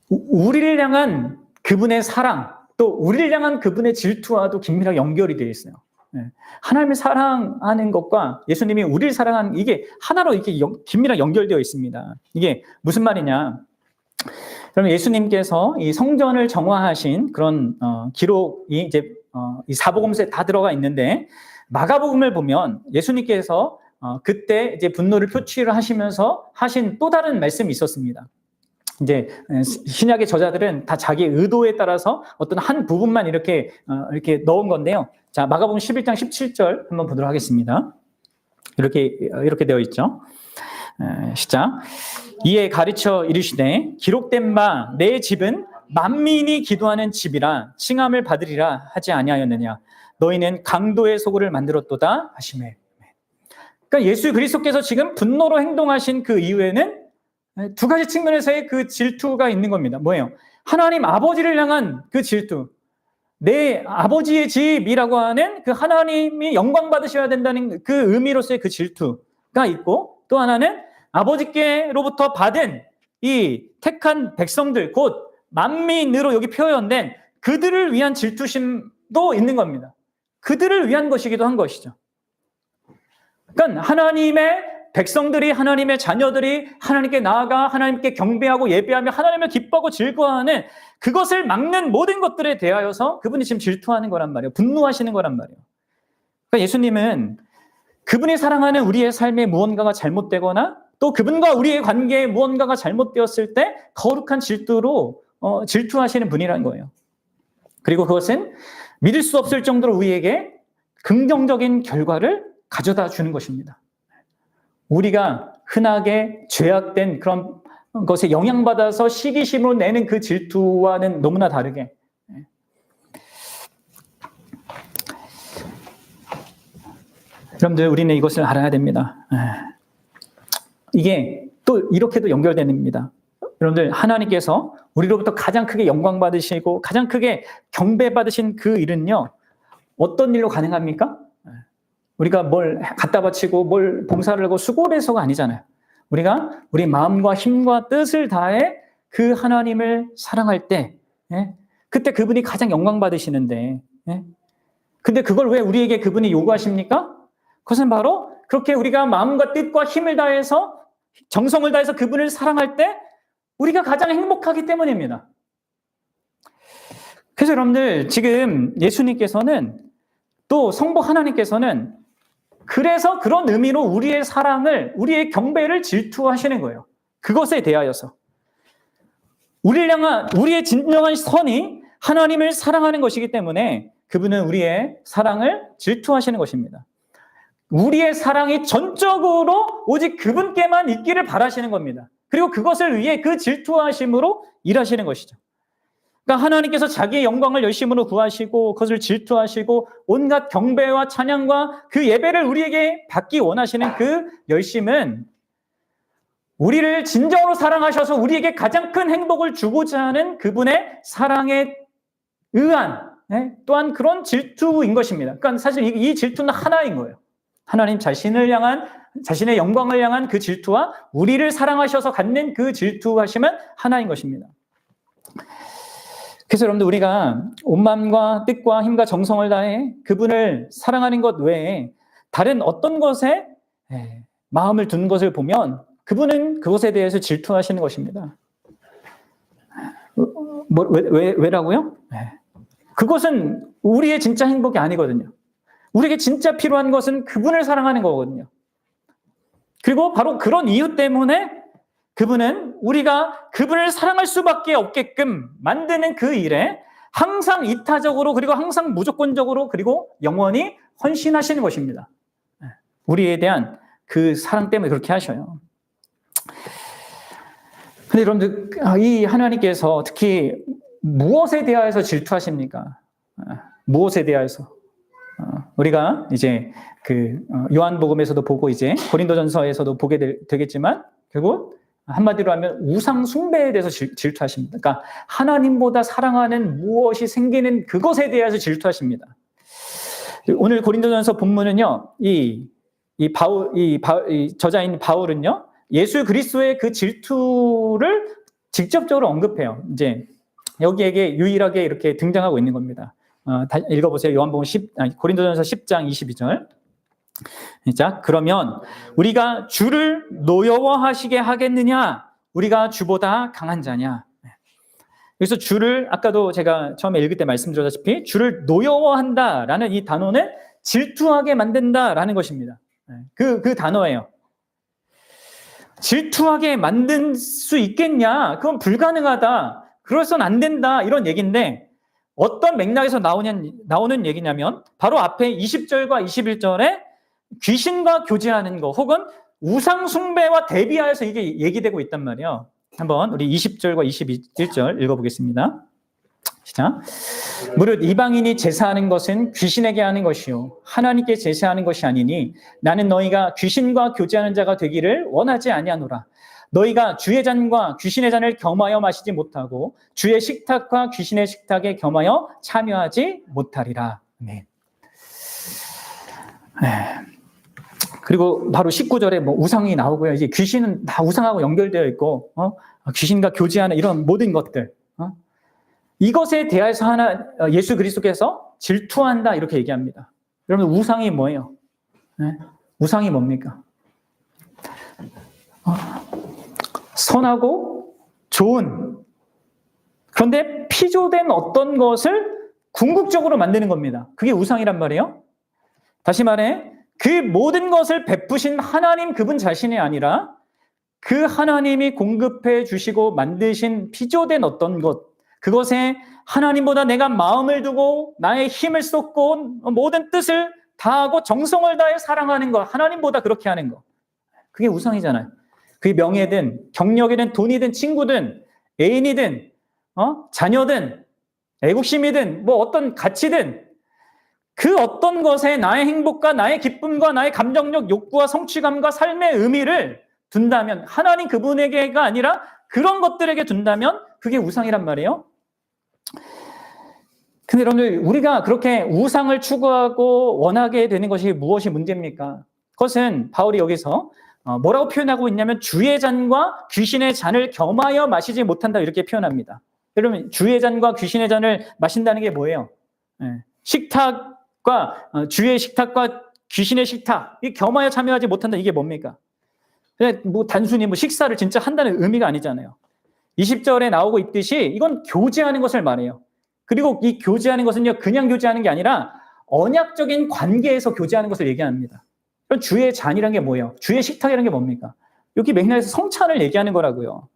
우리를 향한 그분의 사랑, 또 우리를 향한 그분의 질투와도 긴밀하게 연결이 되어 있어요. 하나님을 사랑하는 것과 예수님이 우리를 사랑하는, 이게 하나로 이렇게 긴밀하게 연결되어 있습니다. 이게 무슨 말이냐? 그러면 예수님께서 이 성전을 정화하신 그런 기록이 이제 이 사복음서에 다 들어가 있는데, 마가복음을 보면 예수님께서 그때 이제 분노를 표출을 하시면서 하신 또 다른 말씀이 있었습니다. 이제 신약의 저자들은 다 자기 의도에 따라서 어떤 한 부분만 이렇게 넣은 건데요. 자, 마가복음 11장 17절 한번 보도록 하겠습니다. 이렇게 되어 있죠. 시작. 이에 가르쳐 이르시되 기록된 바 내 집은 만민이 기도하는 집이라 칭함을 받으리라 하지 아니하였느냐. 너희는 강도의 소굴을 만들었도다 하시매. 그러니까 예수 그리스도께서 지금 분노로 행동하신 그 이후에는 두 가지 측면에서의 그 질투가 있는 겁니다. 뭐예요? 하나님 아버지를 향한 그 질투. 내 아버지의 집이라고 하는 그 하나님이 영광 받으셔야 된다는 그 의미로서의 그 질투가 있고, 또 하나는 아버지께로부터 받은 이 택한 백성들, 곧 만민으로 여기 표현된 그들을 위한 질투심도 있는 겁니다. 그들을 위한 것이기도 한 것이죠. 그러니까 하나님의 백성들이, 하나님의 자녀들이 하나님께 나아가 하나님께 경배하고 예배하며 하나님을 기뻐하고 즐거워하는 그것을 막는 모든 것들에 대하여서 그분이 지금 질투하는 거란 말이에요. 분노하시는 거란 말이에요. 그러니까 예수님은 그분이 사랑하는 우리의 삶에 무언가가 잘못되거나 또 그분과 우리의 관계에 무언가가 잘못되었을 때 거룩한 질투로 질투하시는 분이라는 거예요. 그리고 그것은 믿을 수 없을 정도로 우리에게 긍정적인 결과를 가져다 주는 것입니다. 우리가 흔하게 죄악된 그런 것에 영향받아서 시기심으로 내는 그 질투와는 너무나 다르게 여러분들 우리는 이것을 알아야 됩니다. 이게 또 이렇게도 연결됩니다. 여러분들 하나님께서 우리로부터 가장 크게 영광 받으시고 가장 크게 경배 받으신 그 일은요, 어떤 일로 가능합니까? 우리가 뭘 갖다 바치고 뭘 봉사를 하고 수고를 해서가 아니잖아요. 우리가 우리 마음과 힘과 뜻을 다해 그 하나님을 사랑할 때, 그때 그분이 가장 영광 받으시는데, 근데 그걸 왜 우리에게 그분이 요구하십니까? 그것은 바로 그렇게 우리가 마음과 뜻과 힘을 다해서 정성을 다해서 그분을 사랑할 때 우리가 가장 행복하기 때문입니다. 그래서 여러분들 지금 예수님께서는 또 성부 하나님께서는 그래서 그런 의미로 우리의 사랑을, 우리의 경배를 질투하시는 거예요. 그것에 대하여서. 우리를 향한, 우리의 진정한 선이 하나님을 사랑하는 것이기 때문에 그분은 우리의 사랑을 질투하시는 것입니다. 우리의 사랑이 전적으로 오직 그분께만 있기를 바라시는 겁니다. 그리고 그것을 위해 그 질투하심으로 일하시는 것이죠. 그러니까 하나님께서 자기의 영광을 열심으로 구하시고 그것을 질투하시고 온갖 경배와 찬양과 그 예배를 우리에게 받기 원하시는 그 열심은 우리를 진정으로 사랑하셔서 우리에게 가장 큰 행복을 주고자 하는 그분의 사랑에 의한 또한 그런 질투인 것입니다. 그러니까 사실 이 질투는 하나인 거예요. 하나님 자신을 향한, 자신의 영광을 향한 그 질투와 우리를 사랑하셔서 갖는 그 질투하심은 하나인 것입니다. 그래서 여러분들 우리가 온 마음과 뜻과 힘과 정성을 다해 그분을 사랑하는 것 외에 다른 어떤 것에 마음을 두는 것을 보면 그분은 그것에 대해서 질투하시는 것입니다. 왜라고요? 그것은 우리의 진짜 행복이 아니거든요. 우리에게 진짜 필요한 것은 그분을 사랑하는 거거든요. 그리고 바로 그런 이유 때문에 그분은 우리가 그분을 사랑할 수밖에 없게끔 만드는 그 일에 항상 이타적으로 그리고 항상 무조건적으로 그리고 영원히 헌신하시는 것입니다. 우리에 대한 그 사랑 때문에 그렇게 하셔요. 근데 여러분들 이 하나님께서 특히 무엇에 대하여서 질투하십니까? 무엇에 대하여서? 우리가 이제 그 요한복음에서도 보고 이제 고린도전서에서도 보게 되겠지만 결국 한마디로 하면 우상 숭배에 대해서 질투하십니다. 그러니까 하나님보다 사랑하는 무엇이 생기는 그것에 대해서 질투하십니다. 오늘 고린도전서 본문은요, 이 저자인 바울은요, 예수 그리스도의 그 질투를 직접적으로 언급해요. 이제 여기에게 유일하게 이렇게 등장하고 있는 겁니다. 읽어보세요. 고린도전서 10장 22절. 자, 그러면 우리가 주를 노여워하시게 하겠느냐? 우리가 주보다 강한 자냐? 여기서 주를 아까도 제가 처음에 읽을 때 말씀드렸다시피 주를 노여워한다라는 이 단어는 질투하게 만든다라는 것입니다. 그 단어예요. 질투하게 만들 수 있겠냐? 그건 불가능하다. 그래서는 안 된다. 이런 얘기인데 어떤 맥락에서 나오는 얘기냐면 바로 앞에 20절과 21절에 귀신과 교제하는 거 혹은 우상 숭배와 대비하여서 이게 얘기되고 있단 말이에요. 한번 우리 20절과 21절 읽어보겠습니다. 시작. 무릇 이방인이 제사하는 것은 귀신에게 하는 것이요 하나님께 제사하는 것이 아니니 나는 너희가 귀신과 교제하는 자가 되기를 원하지 아니하노라. 너희가 주의 잔과 귀신의 잔을 겸하여 마시지 못하고 주의 식탁과 귀신의 식탁에 겸하여 참여하지 못하리라. 네. 그리고 바로 19절에 뭐 우상이 나오고요. 이제 귀신은 다 우상하고 연결되어 있고, 귀신과 교제하는 이런 모든 것들, 이것에 대해서 예수 그리스도께서 질투한다 이렇게 얘기합니다. 여러분 우상이 뭐예요? 네? 우상이 뭡니까? 선하고 좋은, 그런데 피조된 어떤 것을 궁극적으로 만드는 겁니다. 그게 우상이란 말이에요. 다시 말해 그 모든 것을 베푸신 하나님 그분 자신이 아니라 그 하나님이 공급해 주시고 만드신 피조된 어떤 것, 그것에 하나님보다 내가 마음을 두고 나의 힘을 쏟고 모든 뜻을 다하고 정성을 다해 사랑하는 것, 하나님보다 그렇게 하는 것, 그게 우상이잖아요. 그게 명예든 경력이든 돈이든 친구든 애인이든 자녀든 애국심이든 뭐 어떤 가치든 그 어떤 것에 나의 행복과 나의 기쁨과 나의 감정력, 욕구와 성취감과 삶의 의미를 둔다면, 하나님 그분에게가 아니라 그런 것들에게 둔다면 그게 우상이란 말이에요. 근데 여러분들 우리가 그렇게 우상을 추구하고 원하게 되는 것이 무엇이 문제입니까? 그것은 바울이 여기서 뭐라고 표현하고 있냐면 주의 잔과 귀신의 잔을 겸하여 마시지 못한다 이렇게 표현합니다. 여러분 주의 잔과 귀신의 잔을 마신다는 게 뭐예요? 식탁과 주의 식탁과 귀신의 식탁, 이 겸하여 참여하지 못한다 이게 뭡니까? 그냥 뭐 단순히 뭐 식사를 진짜 한다는 의미가 아니잖아요. 20절에 나오고 있듯이 이건 교제하는 것을 말해요. 그리고 이 교제하는 것은요 그냥 교제하는 게 아니라 언약적인 관계에서 교제하는 것을 얘기합니다. 그럼 주의 잔이라는 게 뭐예요? 주의 식탁이라는 게 뭡니까? 여기 맥락에서 성찬을 얘기하는 거라고요.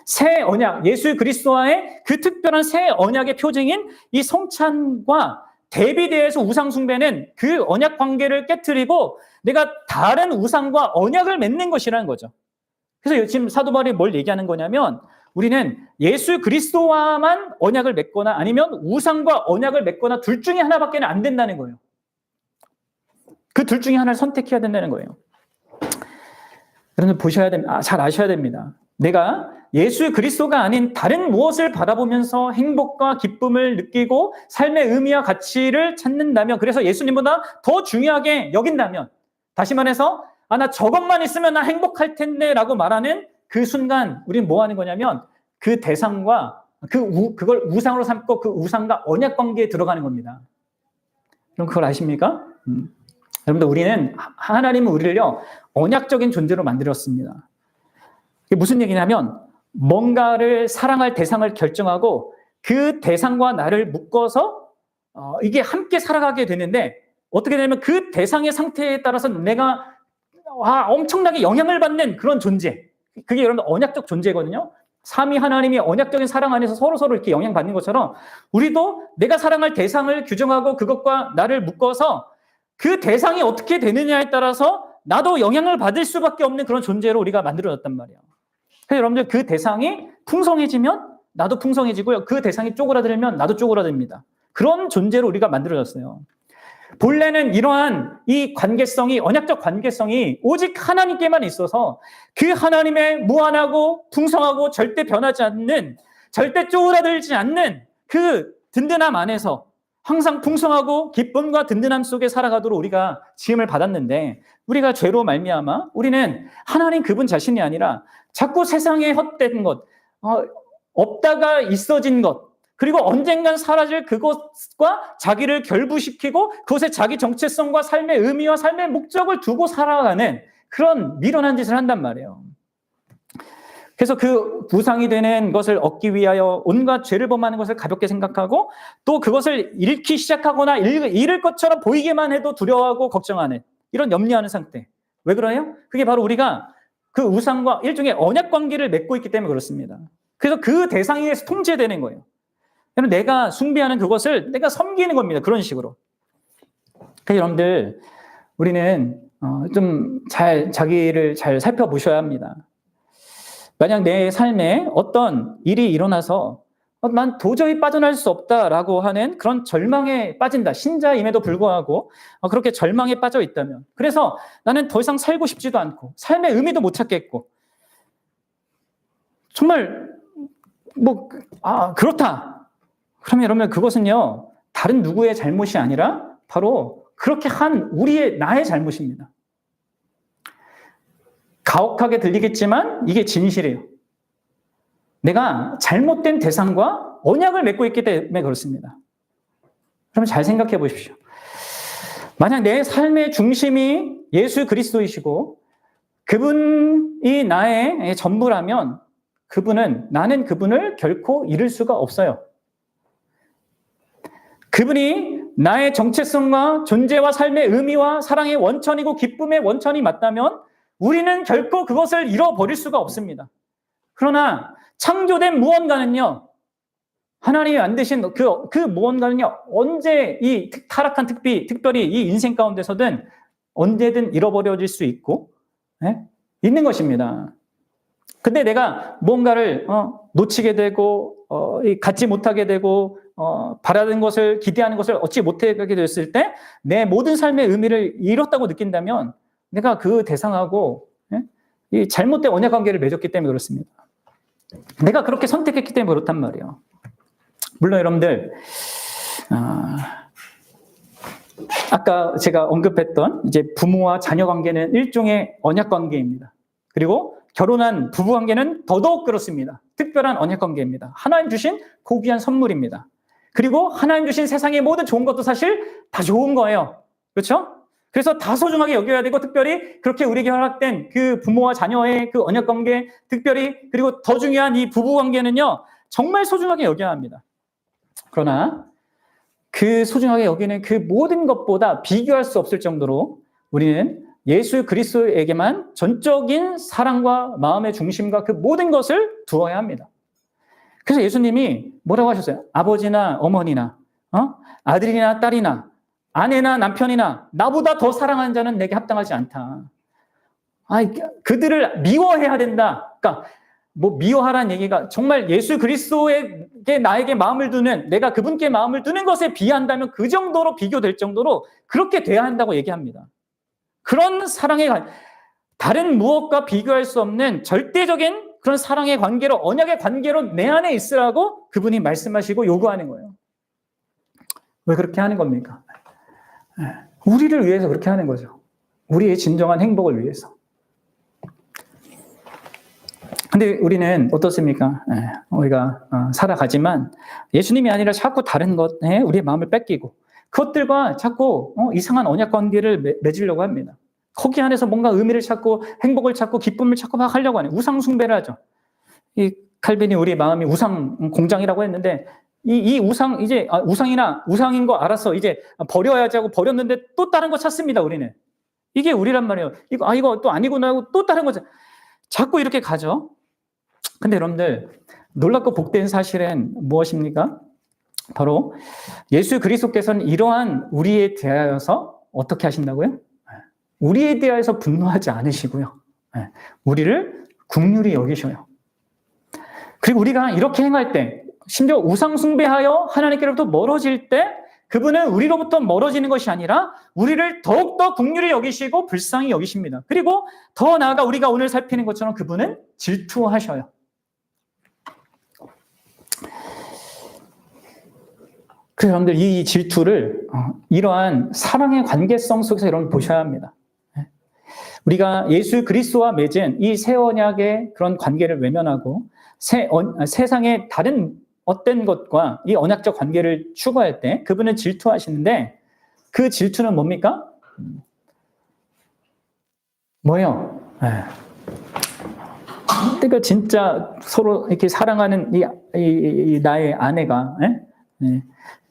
새 언약, 예수 그리스도와의 그 특별한 새 언약의 표징인 이 성찬과 대비되어서 우상 숭배는 그 언약 관계를 깨트리고 내가 다른 우상과 언약을 맺는 것이라는 거죠. 그래서 지금 사도 바울이 뭘 얘기하는 거냐면 우리는 예수 그리스도와만 언약을 맺거나 아니면 우상과 언약을 맺거나 둘 중에 하나밖에 안 된다는 거예요. 그 둘 중에 하나를 선택해야 된다는 거예요. 여러분 보셔야 됩니다. 잘 아셔야 됩니다. 내가 예수 그리스도가 아닌 다른 무엇을 바라보면서 행복과 기쁨을 느끼고 삶의 의미와 가치를 찾는다면, 그래서 예수님보다 더 중요하게 여긴다면, 다시 말해서 나 저것만 있으면 나 행복할 텐데 라고 말하는 그 순간 우리는 뭐 하는 거냐면 그 대상과 그걸 우상으로 삼고 그 우상과 언약 관계에 들어가는 겁니다. 그럼 그걸 아십니까? 여러분들 우리는 하나님은 우리를요 언약적인 존재로 만들었습니다. 이게 무슨 얘기냐면 뭔가를 사랑할 대상을 결정하고 그 대상과 나를 묶어서 이게 함께 살아가게 되는데, 어떻게 되냐면 그 대상의 상태에 따라서 내가 엄청나게 영향을 받는 그런 존재, 그게 여러분 언약적 존재거든요. 삼위 하나님이 언약적인 사랑 안에서 서로 이렇게 영향받는 것처럼 우리도 내가 사랑할 대상을 규정하고 그것과 나를 묶어서 그 대상이 어떻게 되느냐에 따라서 나도 영향을 받을 수밖에 없는 그런 존재로 우리가 만들어졌단 말이에요. 그래서 여러분들 그 대상이 풍성해지면 나도 풍성해지고요. 그 대상이 쪼그라들면 나도 쪼그라듭니다. 그런 존재로 우리가 만들어졌어요. 본래는 이러한 이 관계성이, 언약적 관계성이 오직 하나님께만 있어서 그 하나님의 무한하고 풍성하고 절대 변하지 않는, 절대 쪼그라들지 않는 그 든든함 안에서 항상 풍성하고 기쁨과 든든함 속에 살아가도록 우리가 지음을 받았는데, 우리가 죄로 말미암아 우리는 하나님 그분 자신이 아니라 자꾸 세상에 헛된 것, 없다가 있어진 것, 그리고 언젠간 사라질 그것과 자기를 결부시키고 그것에 자기 정체성과 삶의 의미와 삶의 목적을 두고 살아가는 그런 미련한 짓을 한단 말이에요. 그래서 그 우상이 되는 것을 얻기 위하여 온갖 죄를 범하는 것을 가볍게 생각하고 또 그것을 잃기 시작하거나 잃을 것처럼 보이기만 해도 두려워하고 걱정하는, 이런 염려하는 상태. 왜 그래요? 그게 바로 우리가 그 우상과 일종의 언약 관계를 맺고 있기 때문에 그렇습니다. 그래서 그 대상에 의해서 통제되는 거예요. 내가 숭배하는 그것을 내가 섬기는 겁니다. 그런 식으로. 그래서 여러분들 우리는 좀 자기를 잘 살펴보셔야 합니다. 만약 내 삶에 어떤 일이 일어나서 난 도저히 빠져날 수 없다라고 하는 그런 절망에 빠진다. 신자임에도 불구하고 그렇게 절망에 빠져 있다면, 그래서 나는 더 이상 살고 싶지도 않고 삶의 의미도 못 찾겠고 정말 그렇다. 그러면 여러분, 그것은요 다른 누구의 잘못이 아니라 바로 그렇게 한 나의 잘못입니다. 가혹하게 들리겠지만 이게 진실이에요. 내가 잘못된 대상과 언약을 맺고 있기 때문에 그렇습니다. 그럼 잘 생각해 보십시오. 만약 내 삶의 중심이 예수 그리스도이시고 그분이 나의 전부라면 나는 그분을 결코 잃을 수가 없어요. 그분이 나의 정체성과 존재와 삶의 의미와 사랑의 원천이고 기쁨의 원천이 맞다면 우리는 결코 그것을 잃어버릴 수가 없습니다. 그러나 창조된 무언가는요, 하나님이 만드신 그 무언가는요, 언제 이 타락한 특별히 이 인생 가운데서든 언제든 잃어버려질 수 있고, 있는 것입니다. 근데 내가 무언가를 놓치게 되고, 갖지 못하게 되고, 바라는 것을, 기대하는 것을 얻지 못하게 됐을 때, 내 모든 삶의 의미를 잃었다고 느낀다면, 내가 그 대상하고, 이 잘못된 언약 관계를 맺었기 때문에 그렇습니다. 내가 그렇게 선택했기 때문에 그렇단 말이에요. 물론 여러분들, 아까 제가 언급했던 이제 부모와 자녀 관계는 일종의 언약 관계입니다. 그리고 결혼한 부부 관계는 더더욱 그렇습니다. 특별한 언약 관계입니다. 하나님 주신 고귀한 선물입니다. 그리고 하나님 주신 세상의 모든 좋은 것도 사실 다 좋은 거예요. 그렇죠? 그래서 다 소중하게 여겨야 되고, 특별히 그렇게 우리에게 허락된 그 부모와 자녀의 그 언약 관계, 특별히, 그리고 더 중요한 이 부부 관계는요, 정말 소중하게 여겨야 합니다. 그러나 그 소중하게 여기는 그 모든 것보다 비교할 수 없을 정도로 우리는 예수 그리스도에게만 전적인 사랑과 마음의 중심과 그 모든 것을 두어야 합니다. 그래서 예수님이 뭐라고 하셨어요? 아버지나 어머니나 아들이나 딸이나 아내나 남편이나 나보다 더 사랑하는 자는 내게 합당하지 않다. 그들을 미워해야 된다. 그러니까 미워하라는 얘기가 정말 예수 그리스도에게 나에게 마음을 두는, 내가 그분께 마음을 두는 것에 비한다면 그 정도로 비교될 정도로 그렇게 돼야 한다고 얘기합니다. 그런 사랑의, 다른 무엇과 비교할 수 없는 절대적인 그런 사랑의 관계로, 언약의 관계로 내 안에 있으라고 그분이 말씀하시고 요구하는 거예요. 왜 그렇게 하는 겁니까? 우리를 위해서 그렇게 하는 거죠. 우리의 진정한 행복을 위해서. 근데 우리는 어떻습니까? 우리가 살아가지만 예수님이 아니라 자꾸 다른 것에 우리의 마음을 뺏기고 그것들과 자꾸 이상한 언약 관계를 맺으려고 합니다. 거기 안에서 뭔가 의미를 찾고 행복을 찾고 기쁨을 찾고 막 하려고 하는, 우상 숭배를 하죠. 이 칼빈이 우리 마음이 우상 공장이라고 했는데, 이 우상, 이제 우상인 거 알았어, 이제 버려야지 하고 버렸는데 또 다른 거 찾습니다. 우리는 이게 우리란 말이에요. 이거 또 아니구나 하고 또 다른 거 자꾸 이렇게 가죠. 근데 여러분들, 놀랍고 복된 사실은 무엇입니까? 바로 예수 그리스도께서는 이러한 우리에 대하여서 어떻게 하신다고요? 우리에 대하여서 분노하지 않으시고요, 우리를 긍휼히 여기셔요. 그리고 우리가 이렇게 행할 때, 심지어 우상 숭배하여 하나님께로부터 멀어질 때 그분은 우리로부터 멀어지는 것이 아니라 우리를 더욱더 긍휼히 여기시고 불쌍히 여기십니다. 그리고 더 나아가 우리가 오늘 살피는 것처럼 그분은 질투하셔요. 그래서 여러분들, 이 질투를 이러한 사랑의 관계성 속에서 여러분 보셔야 합니다. 우리가 예수 그리스도와 맺은 이 새 언약의 그런 관계를 외면하고 세상의 다른 어떤 것과 이 언약적 관계를 추구할 때 그분은 질투하시는데, 그 질투는 뭡니까? 뭐예요? 그러니까 진짜 서로 이렇게 사랑하는 이 나의 아내가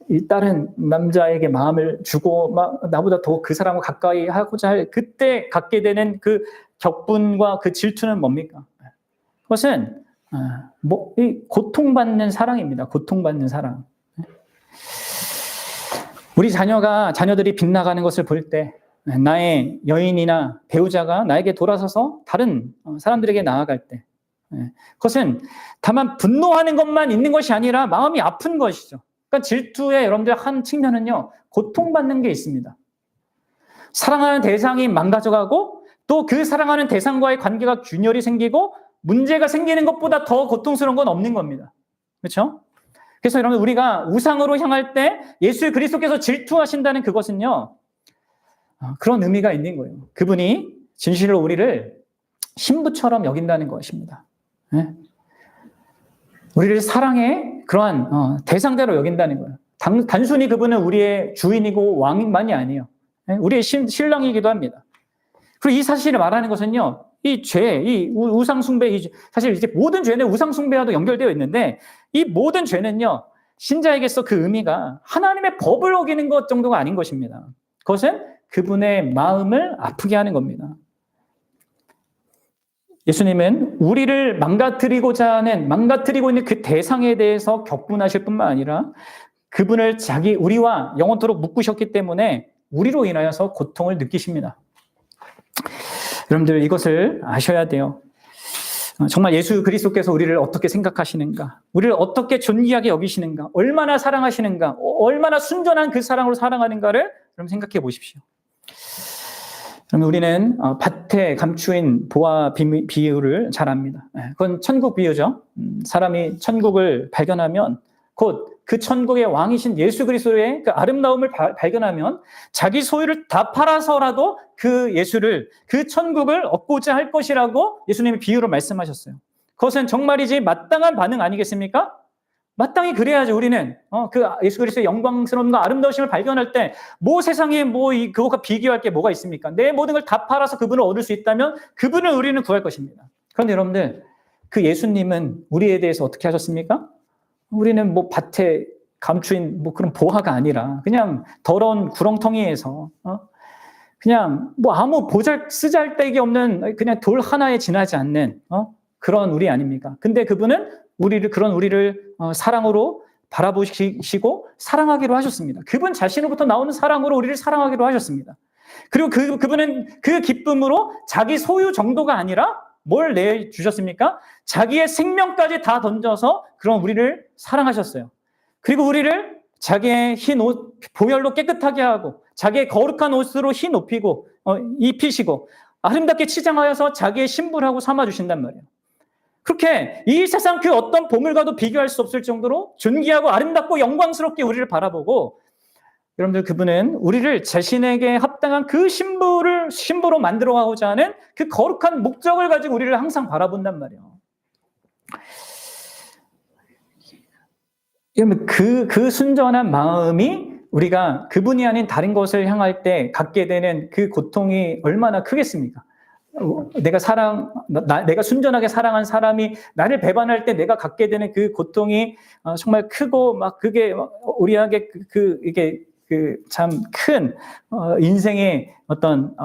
이 다른 남자에게 마음을 주고 막 나보다 더 그 사람을 가까이 하고자 할 그때 갖게 되는 그 격분과 그 질투는 뭡니까? 그것은 이 고통받는 사랑입니다. 고통받는 사랑. 우리 자녀들이 빗나가는 것을 볼 때, 나의 여인이나 배우자가 나에게 돌아서서 다른 사람들에게 나아갈 때, 그것은 다만 분노하는 것만 있는 것이 아니라 마음이 아픈 것이죠. 그러니까 질투의 여러분들 한 측면은요, 고통받는 게 있습니다. 사랑하는 대상이 망가져가고 또 그 사랑하는 대상과의 관계가 균열이 생기고 문제가 생기는 것보다 더 고통스러운 건 없는 겁니다. 그렇죠? 그래서 여러분 우리가 우상으로 향할 때 예수 그리스도께서 질투하신다는 그것은요, 그런 의미가 있는 거예요. 그분이 진실로 우리를 신부처럼 여긴다는 것입니다. 네? 우리를 사랑의 그러한 대상대로 여긴다는 거예요. 단순히 그분은 우리의 주인이고 왕만이 아니에요. 네? 우리의 신랑이기도 합니다. 그리고 이 사실을 말하는 것은요, 이 죄, 이 우상숭배, 사실 이제 모든 죄는 우상숭배와도 연결되어 있는데, 이 모든 죄는요, 신자에게서 그 의미가 하나님의 법을 어기는 것 정도가 아닌 것입니다. 그것은 그분의 마음을 아프게 하는 겁니다. 예수님은 우리를 망가뜨리고 있는 그 대상에 대해서 격분하실 뿐만 아니라 그분을 우리와 영원토록 묶으셨기 때문에 우리로 인하여서 고통을 느끼십니다. 여러분들 이것을 아셔야 돼요. 정말 예수 그리스도께서 우리를 어떻게 생각하시는가, 우리를 어떻게 존귀하게 여기시는가, 얼마나 사랑하시는가, 얼마나 순전한 그 사랑으로 사랑하는가를 여러분 생각해 보십시오. 그러면 우리는 밭에 감추인 보화 비유를 잘 압니다. 그건 천국 비유죠. 사람이 천국을 발견하면 곧 그 천국의 왕이신 예수 그리스도의 그 아름다움을 발견하면 자기 소유를 다 팔아서라도 그 예수를, 그 천국을 얻고자 할 것이라고 예수님이 비유로 말씀하셨어요. 그것은 정말이지 마땅한 반응 아니겠습니까? 마땅히 그래야지. 우리는 그 예수 그리스도의 영광스러움과 아름다우심을 발견할 때 세상에 그것과 비교할 게 뭐가 있습니까? 내 모든 걸 다 팔아서 그분을 얻을 수 있다면 그분을 우리는 구할 것입니다. 그런데 여러분들, 그 예수님은 우리에 대해서 어떻게 하셨습니까? 우리는 밭에 감추인 그런 보화가 아니라 그냥 더러운 구렁텅이에서 그냥 아무 쓰잘데기 없는 그냥 돌 하나에 지나지 않는 그런 우리 아닙니까? 근데 그분은 우리를 사랑으로 바라보시고 사랑하기로 하셨습니다. 그분 자신으로부터 나오는 사랑으로 우리를 사랑하기로 하셨습니다. 그리고 그분은 그 기쁨으로 자기 소유 정도가 아니라 뭘 내주셨습니까? 자기의 생명까지 다 던져서 그런 우리를 사랑하셨어요. 그리고 우리를 자기의 흰 옷, 보혈로 깨끗하게 하고 자기의 거룩한 옷으로 흰 입히시고 아름답게 치장하여서 자기의 신부라고 삼아주신단 말이에요. 그렇게 이 세상 그 어떤 보물과도 비교할 수 없을 정도로 존귀하고 아름답고 영광스럽게 우리를 바라보고, 여러분들 그분은 우리를 자신에게 합당한 그 신부로 만들어가고자 하는 그 거룩한 목적을 가지고 우리를 항상 바라본단 말이에요. 여러분 그 순전한 마음이 우리가 그분이 아닌 다른 것을 향할 때 갖게 되는 그 고통이 얼마나 크겠습니까? 내가 순전하게 사랑한 사람이 나를 배반할 때 내가 갖게 되는 그 고통이 정말 크고 그게 우리에게 이게 참 큰 인생의 어떤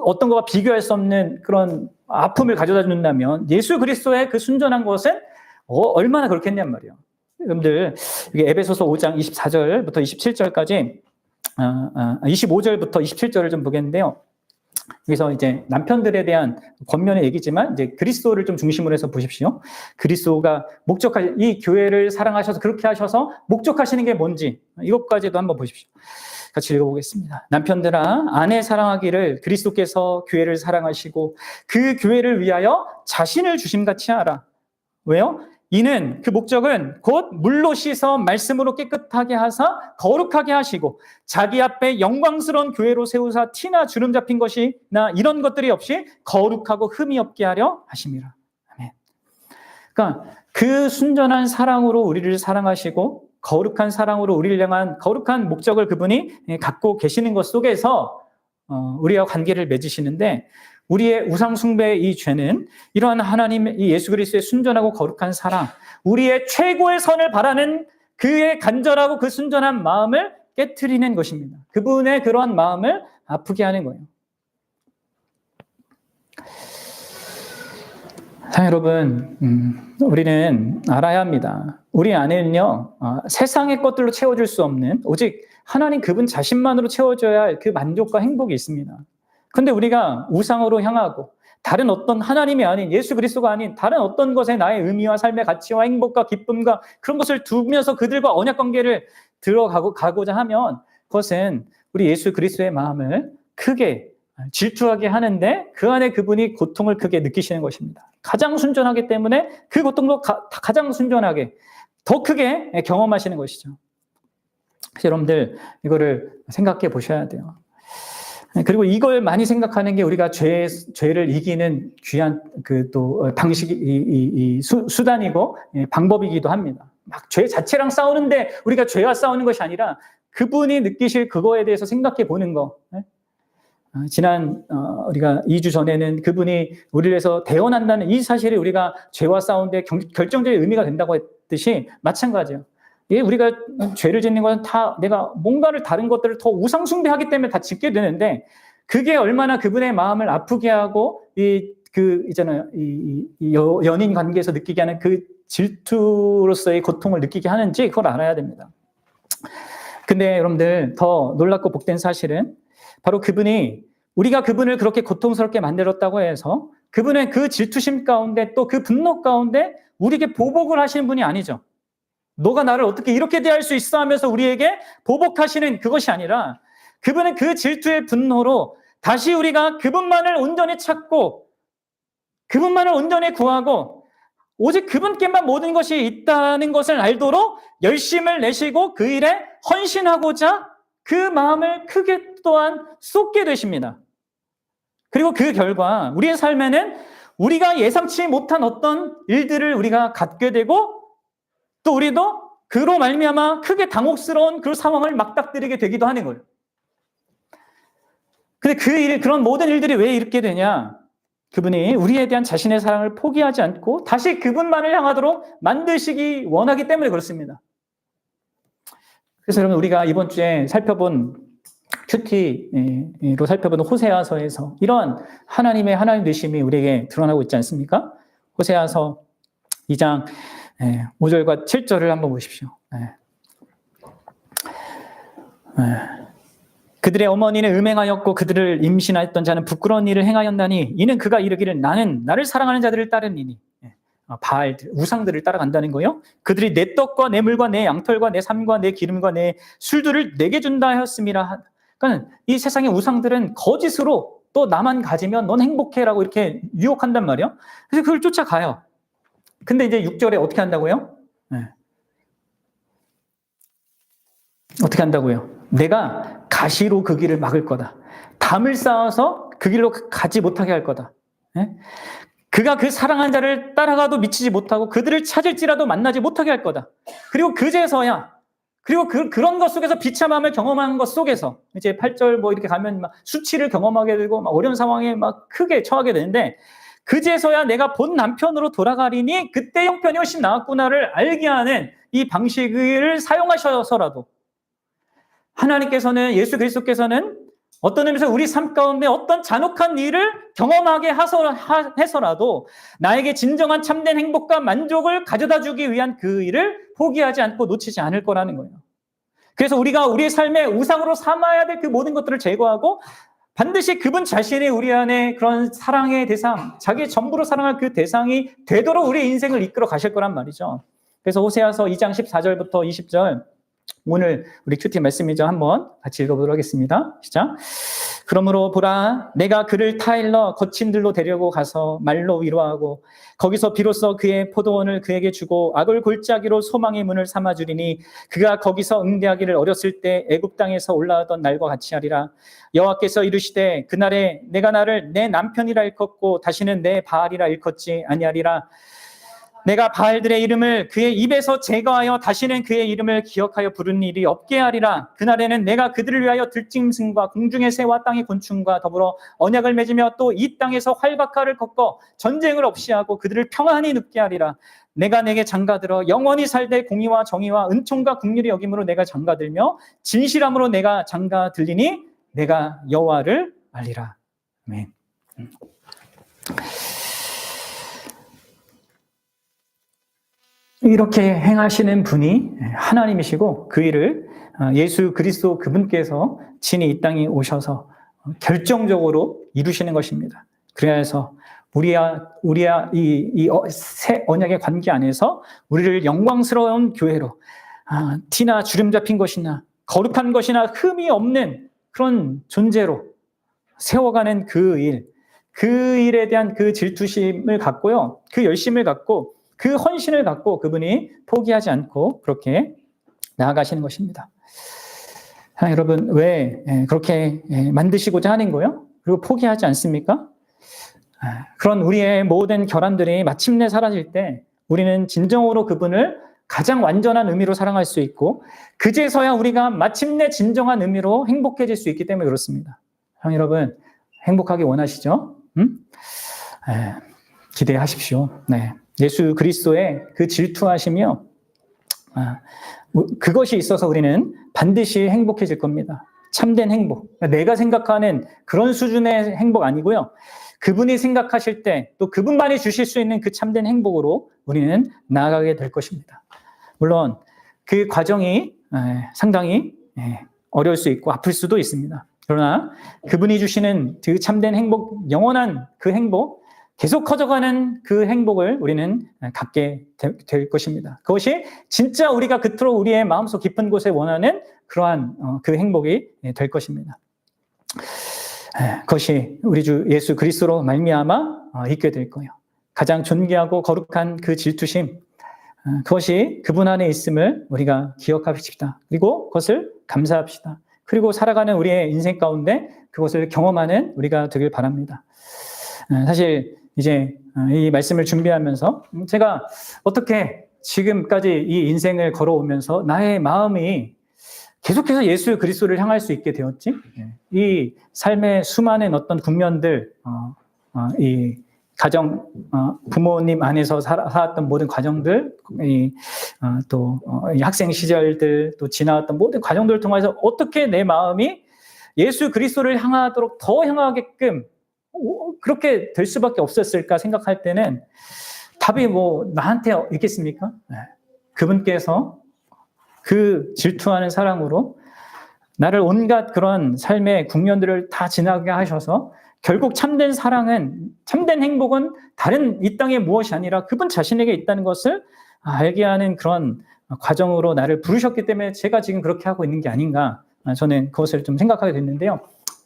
어떤 것과 비교할 수 없는 그런 아픔을 가져다 준다면 예수 그리스도의 그 순전한 것은 얼마나 그렇겠냔 말이에요. 여러분들 에베소서 5장 24절부터 27절까지 25절부터 27절을 좀 보겠는데요. 여기서 이제 남편들에 대한 권면의 얘기지만 이제 그리스도를 좀 중심으로 해서 보십시오. 그리스도가 이 교회를 사랑하셔서 그렇게 하셔서 목적하시는 게 뭔지 이것까지도 한번 보십시오. 같이 읽어보겠습니다. 남편들아, 아내 사랑하기를 그리스도께서 교회를 사랑하시고 그 교회를 위하여 자신을 주심같이 하라. 왜요? 이는 그 목적은 곧 물로 씻어 말씀으로 깨끗하게 하사 거룩하게 하시고 자기 앞에 영광스러운 교회로 세우사 티나 주름 잡힌 것이나 이런 것들이 없이 거룩하고 흠이 없게 하려 하심이라. 아멘. 그러니까 그 순전한 사랑으로 우리를 사랑하시고 거룩한 사랑으로 우리를 향한 거룩한 목적을 그분이 갖고 계시는 것 속에서 우리와 관계를 맺으시는데, 우리의 우상 숭배의 이 죄는 이러한 하나님, 이 예수 그리스도의 순전하고 거룩한 사랑, 우리의 최고의 선을 바라는 그의 간절하고 그 순전한 마음을 깨트리는 것입니다. 그분의 그러한 마음을 아프게 하는 거예요. 자, 여러분, 우리는 알아야 합니다. 우리 안에는요, 세상의 것들로 채워줄 수 없는 오직 하나님 그분 자신만으로 채워줘야 할 그 만족과 행복이 있습니다. 근데 우리가 우상으로 향하고 다른 어떤 하나님이 아닌 예수 그리스도가 아닌 다른 어떤 것에 나의 의미와 삶의 가치와 행복과 기쁨과 그런 것을 두면서 그들과 언약 관계를 가고자 하면 그것은 우리 예수 그리스도의 마음을 크게 질투하게 하는데 그 안에 그분이 고통을 크게 느끼시는 것입니다. 가장 순전하기 때문에 그 고통도 가장 순전하게 더 크게 경험하시는 것이죠. 여러분들 이거를 생각해 보셔야 돼요. 그리고 이걸 많이 생각하는 게 우리가 죄를 이기는 귀한 그 또 방식이 수단이고 방법이기도 합니다. 막 죄 자체랑 싸우는데 우리가 죄와 싸우는 것이 아니라 그분이 느끼실 그거에 대해서 생각해 보는 거. 지난 우리가 2주 전에는 그분이 우리를 위해서 대언한다는 이 사실이 우리가 죄와 싸우는데 결정적인 의미가 된다고 했듯이 마찬가지예요. 예, 우리가 죄를 짓는 것은 다 내가 뭔가를 다른 것들을 더 우상숭배하기 때문에 다 짓게 되는데 그게 얼마나 그분의 마음을 아프게 하고 연인 관계에서 느끼게 하는 그 질투로서의 고통을 느끼게 하는지 그걸 알아야 됩니다. 근데 여러분들 더 놀랍고 복된 사실은 바로 그분이 우리가 그분을 그렇게 고통스럽게 만들었다고 해서 그분의 그 질투심 가운데 또 그 분노 가운데 우리에게 보복을 하시는 분이 아니죠. 너가 나를 어떻게 이렇게 대할 수 있어 하면서 우리에게 보복하시는 그것이 아니라 그분은 그 질투의 분노로 다시 우리가 그분만을 온전히 찾고 그분만을 온전히 구하고 오직 그분께만 모든 것이 있다는 것을 알도록 열심을 내시고 그 일에 헌신하고자 그 마음을 크게 또한 쏟게 되십니다. 그리고 그 결과 우리의 삶에는 우리가 예상치 못한 어떤 일들을 우리가 갖게 되고 또 우리도 그로 말미암아 크게 당혹스러운 그 상황을 맞닥뜨리게 되기도 하는 거예요. 근데 그런 모든 일들이 왜 이렇게 되냐? 그분이 우리에 대한 자신의 사랑을 포기하지 않고 다시 그분만을 향하도록 만드시기 원하기 때문에 그렇습니다. 그래서 여러분 우리가 이번 주에 큐티로 살펴본 호세아서에서 이런 하나님의 하나님 되심이 우리에게 드러나고 있지 않습니까? 호세아서 2장 5절과 7절을 한번 보십시오. 그들의 어머니는 음행하였고 그들을 임신하였던 자는 부끄러운 일을 행하였나니 이는 그가 이르기를 나는 나를 사랑하는 자들을 따르니니 바알들, 우상들을 따라간다는 거예요. 그들이 내 떡과 내 물과 내 양털과 내 삶과 내 기름과 내 술들을 내게 준다 하였음이라. 그러니까 이 세상의 우상들은 거짓으로 또 나만 가지면 넌 행복해라고 이렇게 유혹한단 말이에요. 그래서 그걸 쫓아가요. 근데 이제 6절에 어떻게 한다고요? 어떻게 한다고요? 내가 가시로 그 길을 막을 거다. 담을 쌓아서 그 길로 가지 못하게 할 거다. 그가 그 사랑한 자를 따라가도 미치지 못하고 그들을 찾을지라도 만나지 못하게 할 거다. 그리고 그제서야 그리고 그런 것 속에서 비참함을 경험한 것 속에서 이제 8절 뭐 이렇게 가면 막 수치를 경험하게 되고 막 어려운 상황에 막 크게 처하게 되는데 그제서야 내가 본 남편으로 돌아가리니 그때 형편이 훨씬 나았구나를 알게 하는 이 방식을 사용하셔서라도 하나님께서는 예수 그리스도께서는 어떤 의미에서 우리 삶 가운데 어떤 잔혹한 일을 경험하게 해서라도 나에게 진정한 참된 행복과 만족을 가져다 주기 위한 그 일을 포기하지 않고 놓치지 않을 거라는 거예요. 그래서 우리가 우리의 삶에 우상으로 삼아야 될 그 모든 것들을 제거하고 반드시 그분 자신이 우리 안에 그런 사랑의 대상, 자기 전부로 사랑할 그 대상이 되도록 우리의 인생을 이끌어 가실 거란 말이죠. 그래서 호세아서 2장 14절부터 20절 오늘 우리 큐티 말씀이죠. 한번 같이 읽어보도록 하겠습니다. 시작. 그러므로 보라 내가 그를 타일러 거친 들로 데려고 가서 말로 위로하고 거기서 비로소 그의 포도원을 그에게 주고 악을 골짜기로 소망의 문을 삼아주리니 그가 거기서 응대하기를 어렸을 때 애굽 땅에서 올라오던 날과 같이 하리라. 여호와께서 이르시되 그날에 내가 나를 내 남편이라 일컫고 다시는 내 바알이라 일컫지 아니하리라. 내가 바알들의 이름을 그의 입에서 제거하여 다시는 그의 이름을 기억하여 부르는 일이 없게 하리라. 그날에는 내가 그들을 위하여 들짐승과 공중의 새와 땅의 곤충과 더불어 언약을 맺으며 또 이 땅에서 활박하를 꺾어 전쟁을 없이 하고 그들을 평안히 눕게 하리라. 내가 내게 장가들어 영원히 살되 공의와 정의와 은총과 긍휼이 여김으로 내가 장가들며 진실함으로 내가 장가들리니 내가 여호와를 알리라. 아멘. 이렇게 행하시는 분이 하나님이시고 그 일을 예수 그리스도 그분께서 친히 이 땅에 오셔서 결정적으로 이루시는 것입니다. 그래서 우리야 새 언약의 관계 안에서 우리를 영광스러운 교회로 티나 주름 잡힌 것이나 거룩한 것이나 흠이 없는 그런 존재로 세워가는 그 일에 대한 그 질투심을 갖고요, 그 열심을 갖고 그 헌신을 갖고 그분이 포기하지 않고 그렇게 나아가시는 것입니다. 여러분, 왜 그렇게 만드시고자 하는 거예요? 그리고 포기하지 않습니까? 그런 우리의 모든 결함들이 마침내 사라질 때 우리는 진정으로 그분을 가장 완전한 의미로 사랑할 수 있고, 그제서야 우리가 마침내 진정한 의미로 행복해질 수 있기 때문에 그렇습니다. 여러분, 행복하기 원하시죠? 기대하십시오. 네. 예수 그리스도의 그 질투하시며 그것이 있어서 우리는 반드시 행복해질 겁니다. 참된 행복. 내가 생각하는 그런 수준의 행복 아니고요. 그분이 생각하실 때 또 그분만이 주실 수 있는 그 참된 행복으로 우리는 나아가게 될 것입니다. 물론 그 과정이 상당히 어려울 수 있고 아플 수도 있습니다. 그러나 그분이 주시는 그 참된 행복, 영원한 그 행복, 계속 커져가는 그 행복을 우리는 갖게 될 것입니다. 그것이 진짜 우리가 그토록 우리의 마음속 깊은 곳에 원하는 그러한 그 행복이 될 것입니다. 그것이 우리 주 예수 그리스도로 말미암아 있게 될 거예요. 가장 존귀하고 거룩한 그 질투심, 그것이 그분 안에 있음을 우리가 기억합시다. 그리고 그것을 감사합시다. 그리고 살아가는 우리의 인생 가운데 그것을 경험하는 우리가 되길 바랍니다. 사실 이제 이 말씀을 준비하면서 제가 어떻게 지금까지 이 인생을 걸어오면서 나의 마음이 계속해서 예수 그리스도를 향할 수 있게 되었지? 이 삶의 수많은 어떤 국면들, 이 가정, 부모님 안에서 살았던 모든 과정들, 또 학생 시절들, 또 지나왔던 모든 과정들을 통해서 어떻게 내 마음이 예수 그리스도를 향하도록 더 향하게끔 그렇게 될 수밖에 없었을까 생각할 때는 답이 뭐 나한테 있겠습니까? 그분께서 그 질투하는 사랑으로 나를 온갖 그런 삶의 국면들을 다 지나게 하셔서 결국 참된 사랑은, 참된 행복은 다른 이 땅에 무엇이 아니라 그분 자신에게 있다는 것을 알게 하는 그런 과정으로 나를 부르셨기 때문에 제가 지금 그렇게 하고 있는 게 아닌가, 저는 그것을 좀 생각하게 됐는데요.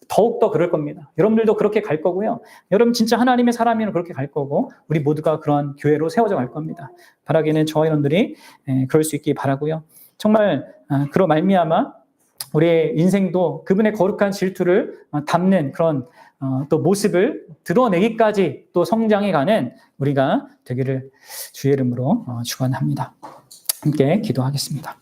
더욱더 그럴 겁니다. 여러분들도 그렇게 갈 거고요. 여러분 진짜 하나님의 사람이면 그렇게 갈 거고, 우리 모두가 그런 교회로 세워져 갈 겁니다. 바라기는 저와 여러분들이 그럴 수 있기 바라고요. 정말 그로 말미암아 우리의 인생도 그분의 거룩한 질투를 담는 그런 또 모습을 드러내기까지 또 성장해가는 우리가 되기를 주의 이름으로 축원합니다. 함께 기도하겠습니다.